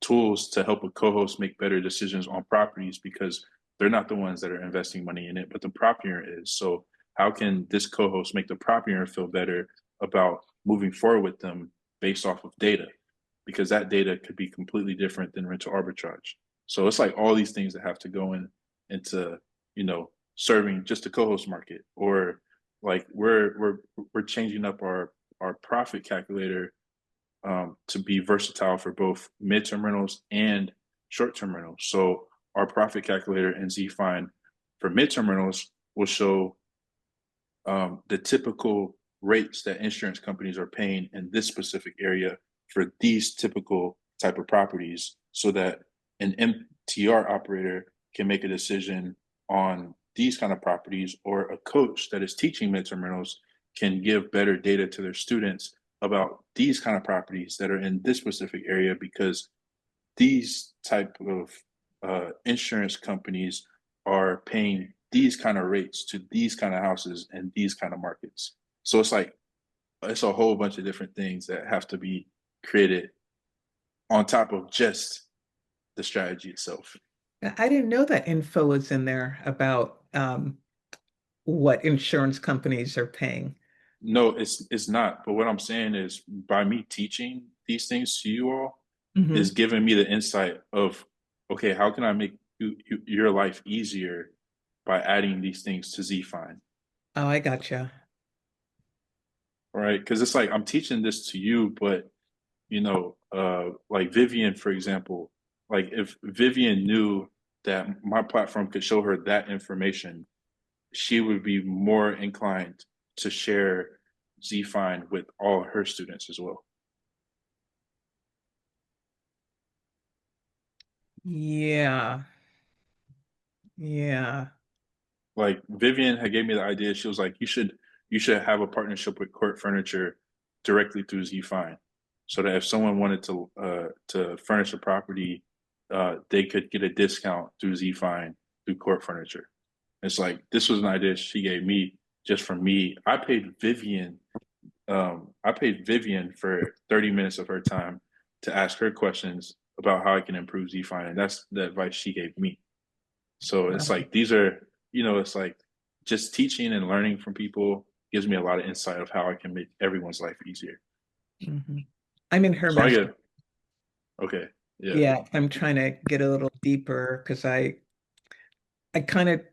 Speaker 1: tools to help a co-host make better decisions on properties, because they're not the ones that are investing money in it, but the property owner is. So how can this co-host make the property owner feel better about moving forward with them based off of data? Because that data could be completely different than rental arbitrage. So it's like all these things that have to go into, you know, serving just the co-host market, or like we're changing up our profit calculator to be versatile for both midterm rentals and short-term rentals. So our profit calculator in ZFind for midterm rentals will show the typical rates that insurance companies are paying in this specific area for these typical type of properties, so that an MTR operator can make a decision on these kind of properties, or a coach that is teaching midterm rentals can give better data to their students about these kind of properties that are in this specific area, because these type of insurance companies are paying these kind of rates to these kind of houses and these kind of markets. So it's like, it's a whole bunch of different things that have to be created on top of just the strategy itself.
Speaker 4: I didn't know that info was in there about what insurance companies are paying.
Speaker 1: No, it's not. But what I'm saying is, by me teaching these things to you all,
Speaker 4: Mhm.
Speaker 1: is giving me the insight of, okay, how can I make your life easier by adding these things to Zfind,
Speaker 4: Oh, I gotcha.
Speaker 1: right? Because it's like I'm teaching this to you, but like Vivian, for example, like if Vivian knew that my platform could show her that information, she would be more inclined to share Zfind with all her students as well.
Speaker 4: Yeah. Yeah.
Speaker 1: Like Vivian had gave me the idea. She was like, you should have a partnership with Court Furniture directly through Zfind, so that if someone wanted to furnish a property, they could get a discount through Zfind through Court Furniture. It's like this was an idea she gave me just for me. I paid Vivian for 30 minutes of her time to ask her questions about how I can improve Zfind, and that's the advice she gave me. So it's
Speaker 4: Wow.
Speaker 1: like these are, it's like just teaching and learning from people gives me a lot of insight of how I can make everyone's life easier.
Speaker 4: Mhm. I'm in her
Speaker 1: So I
Speaker 4: master.
Speaker 1: get, okay, yeah,
Speaker 4: Yeah, I'm trying to get a little deeper because I kind of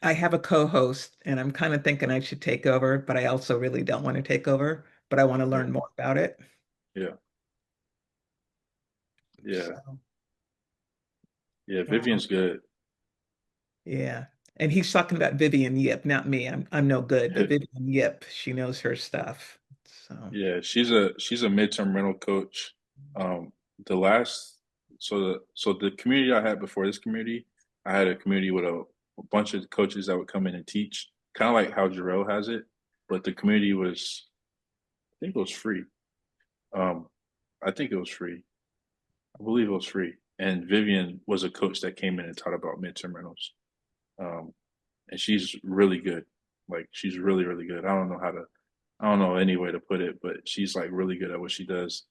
Speaker 4: I have a co-host and I'm kind of thinking I should take over, but I also really don't want to take over, but I want to
Speaker 1: yeah,
Speaker 4: learn more about it.
Speaker 1: yeah, yeah,
Speaker 4: So,
Speaker 1: yeah.
Speaker 4: wow.
Speaker 1: Vivian's good.
Speaker 4: Yeah. And he's talking about Vivian Yip, not me. I'm no good, but Vivian Yip, she knows her stuff. So,
Speaker 1: Yeah, she's a midterm rental coach. Um, the last so the community I had before this community, I had a community with a bunch of coaches that would come in and teach, kind of like how Jarrell has it, but the community was, I think it was free. Um, I think it was free. I believe it was free. And Vivian was a coach that came in and taught about midterm rentals. Um, and she's really good. Like she's really, really good. I don't know any way to put it, but she's like really good at what she does.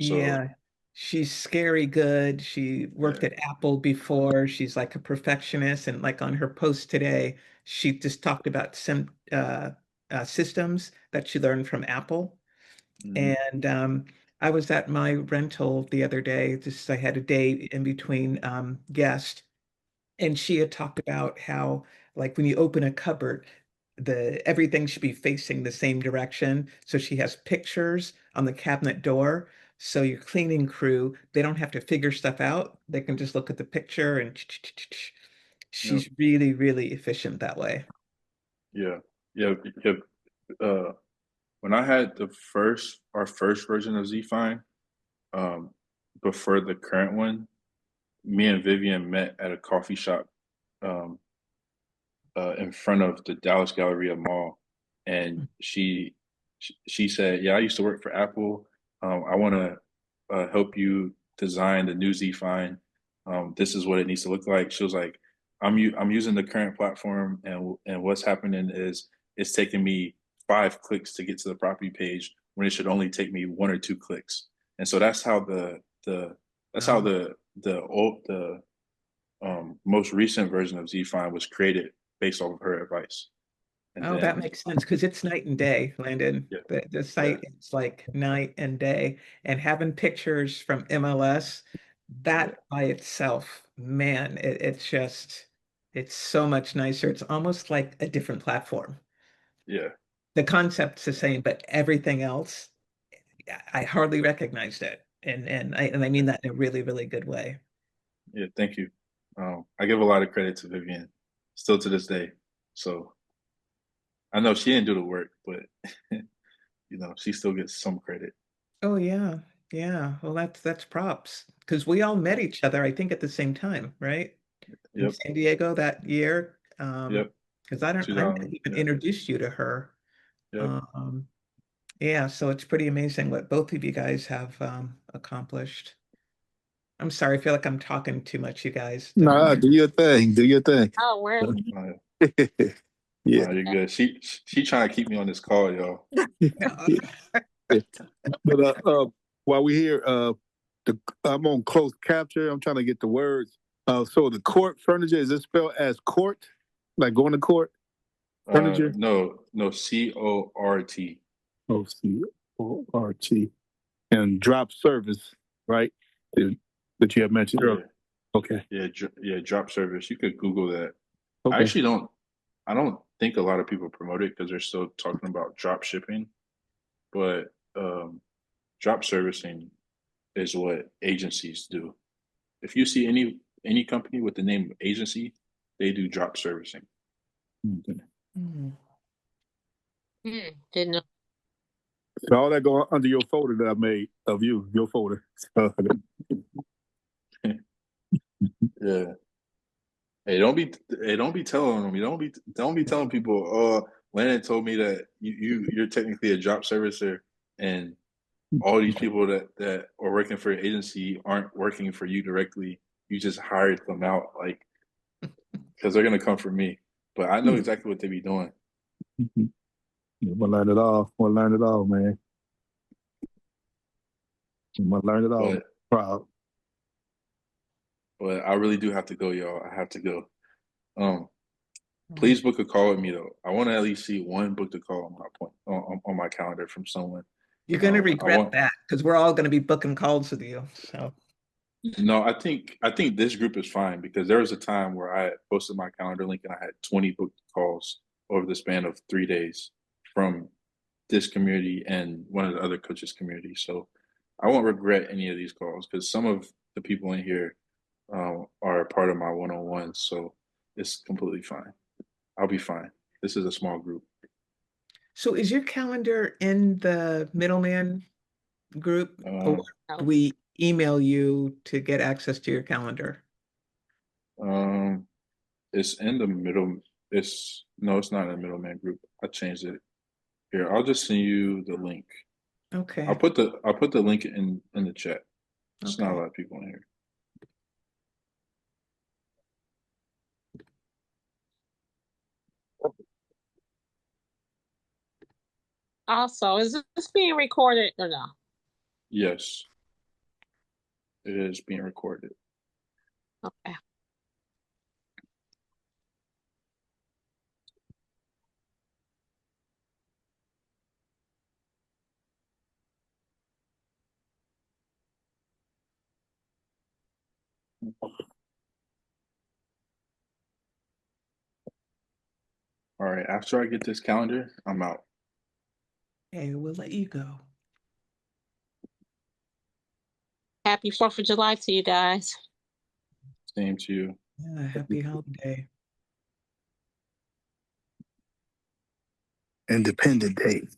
Speaker 1: So
Speaker 4: yeah, she's scary good. She worked
Speaker 1: yeah,
Speaker 4: at Apple before. She's like a perfectionist. And like on her post today, she just talked about some systems that she learned from Apple.
Speaker 1: mhm,
Speaker 4: And I was at my rental the other day. Just I had a day in between guests, and she had talked about how, like, when you open a cupboard, the everything should be facing the same direction. So she has pictures on the cabinet door. So your cleaning crew, they don't have to figure stuff out. They can just look at the picture and
Speaker 1: yep,
Speaker 4: she's really, really efficient that way.
Speaker 1: yeah, yeah, yeah. Uh, when I had our first version of Zfine, um, before the current one, me and Vivian met at a coffee shop, um, in front of the Dallas Galleria Mall, and she said, "Yeah, I used to work for Apple. I want to help you design the new Zfine. This is what it needs to look like." She was like, I'm using the current platform, and what's happening is it's taking me 5 clicks to get to the property page when it should only take me 1 or 2 clicks." And so that's how the that's how
Speaker 4: Um,
Speaker 1: the most recent version of Zfine was created based off of her advice. And
Speaker 4: Oh, that
Speaker 1: then,
Speaker 4: makes sense because it's night and day, Landon.
Speaker 1: yeah,
Speaker 4: The
Speaker 1: yeah,
Speaker 4: site is like night and day. And having pictures from MLS,
Speaker 1: yeah,
Speaker 4: that by itself, man, it's so much nicer. It's almost like a different platform.
Speaker 1: yeah,
Speaker 4: The concept's the same, but everything else, I hardly recognized it. And I
Speaker 1: yeah,
Speaker 4: mean that in a really, really good way.
Speaker 1: yeah. Thank you. I give a lot of credit to Vivian, still to this day. So I know she didn't do the work, but she still gets some credit.
Speaker 4: Oh yeah. Yeah. Well, that's props. Because we all met
Speaker 1: Yeah.
Speaker 4: each other, I think, at the same time, right? In
Speaker 1: Yep.
Speaker 4: San Diego that year.
Speaker 1: Yep.
Speaker 4: Because I never
Speaker 1: 2000.
Speaker 4: even
Speaker 1: Yeah.
Speaker 4: introduced you to her.
Speaker 1: Yep.
Speaker 4: Um, yeah, so it's pretty amazing what both of you guys have accomplished. I'm sorry, I feel like I'm talking too much, you guys. Don't
Speaker 6: Nah, do your thing. Do your thing.
Speaker 3: Oh, we're
Speaker 1: Uh,
Speaker 6: Yeah.
Speaker 1: no, you're good. She trying to keep me on this call, y'all.
Speaker 4: yeah.
Speaker 6: Yeah. But while we're here, I'm on closed capture. I'm trying to get the words. So the court furniture, is it spelled as court? Like going to court? Furniture?
Speaker 1: No, CORT.
Speaker 6: Oh, CORT. And drop service, right? That that you have mentioned
Speaker 1: Yeah,
Speaker 6: earlier. Okay.
Speaker 1: yeah, drop service. You could Google that. I
Speaker 6: Okay.
Speaker 1: actually don't. I don't think a lot of people promote it because they're still talking about drop shipping, but drop servicing is what agencies do. If you see any company with the name agency, they do drop servicing.
Speaker 6: Okay.
Speaker 4: Mm.
Speaker 3: Didn't know.
Speaker 6: So all that go under your folder that I made of you, your folder.
Speaker 1: Yeah. Don't be telling them. You don't be telling people, Landon told me that you're technically a drop servicer and all these people that are working for your agency aren't working for you directly. You just hired them out, like, because they're gonna come for me. But I know exactly what they be doing.
Speaker 6: We'll learn it all. We'll learn it all, man. We'll learn it all.
Speaker 1: But
Speaker 6: Proud.
Speaker 1: but I really do have to go, y'all. I have to go. Please book a call with me though. I want to at least see one booked a call on my on my calendar from someone.
Speaker 4: You're going to
Speaker 1: I
Speaker 4: regret
Speaker 1: want
Speaker 4: that because we're all going to be booking calls with you. So,
Speaker 1: no. I think this group is fine because there was a time where I had posted my calendar link and I had 20 booked calls over the span of 3 days from this community and one of the other coaches communities. So I won't regret any of these calls because some of the people in here are a part of my one-on-ones. So it's completely fine. I'll be fine. This is a small group.
Speaker 4: so is your calendar in the Middleman group, or do
Speaker 3: No.
Speaker 4: we email you to get access to your calendar?
Speaker 1: Um, it's in the middle. It's no, it's not in the middleman group. I changed it. Here, I'll just send you the link.
Speaker 4: Okay.
Speaker 1: I'll put the link in the chat. It's not a
Speaker 4: Okay.
Speaker 1: lot of people in here.
Speaker 3: Also, is this being recorded or no?
Speaker 1: Yes, it is being recorded.
Speaker 3: Okay.
Speaker 1: All right. After I get this calendar, I'm out.
Speaker 4: Hey, we'll let you go.
Speaker 3: Happy 4th of July to you guys.
Speaker 1: Same to you.
Speaker 4: Yeah, happy holiday.
Speaker 6: Independent Day.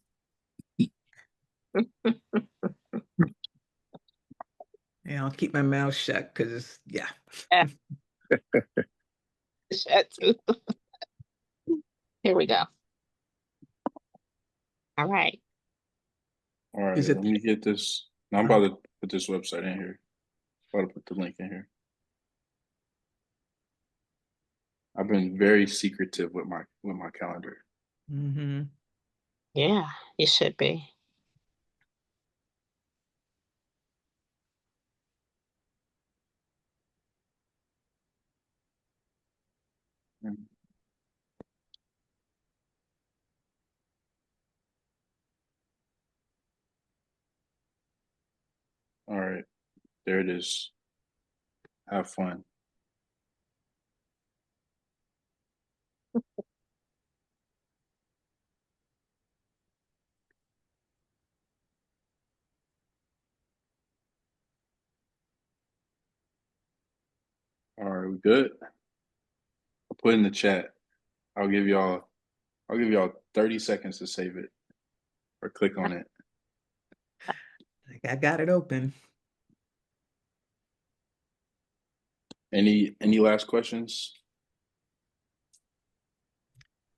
Speaker 4: Yeah, I'll keep my mouth shut because, yeah.
Speaker 3: Here we go. All right.
Speaker 1: All right.
Speaker 4: Is it?
Speaker 1: Let me get this. Now I'm about to put this website in here. About to put the link in here. I've been very secretive with my calendar.
Speaker 4: Mm-hmm.
Speaker 3: Yeah, you should be.
Speaker 1: Mm. All right. There it is. Have fun. All right, we good? I'll put in the chat. I'll give y'all 30 seconds to save it or click on it.
Speaker 4: I got it open.
Speaker 1: Any last questions?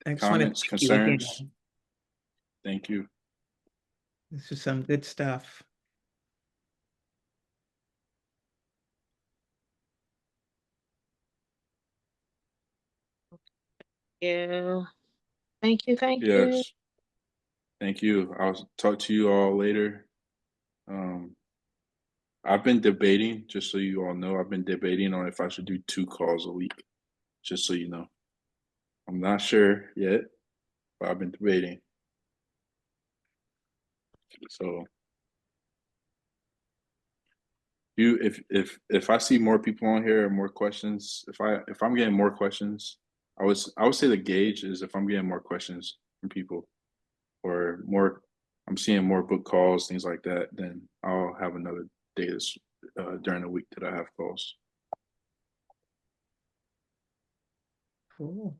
Speaker 4: I just want to
Speaker 1: Comments,
Speaker 4: thank you again.
Speaker 1: concerns? Thank you.
Speaker 4: This is some good stuff.
Speaker 3: Yeah. Thank you. Thank you.
Speaker 1: Yes. Thank you. I'll talk to you all later. I've been debating, just so you all know, I've been debating on if I should do 2 calls a week, just so you know. I'm not sure yet, but I've been debating. So if I see more people on here and more questions, if I'm getting more questions, I would say the gauge is if I'm getting more questions from people or more, I'm seeing more book calls, things like that, then I'll have another day during the week that I have calls.
Speaker 2: Cool.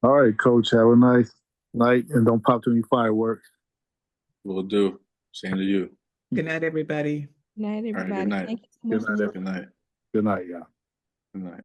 Speaker 6: All right, Coach. Have a nice night, and don't pop too many fireworks.
Speaker 1: Will do. Same to you.
Speaker 4: Good night, everybody.
Speaker 7: Night,
Speaker 1: All right,
Speaker 7: everybody.
Speaker 1: good night.
Speaker 7: Thank you so
Speaker 6: Good
Speaker 7: much.
Speaker 6: night.
Speaker 1: Good night.
Speaker 6: Good night, yeah.
Speaker 1: Good night.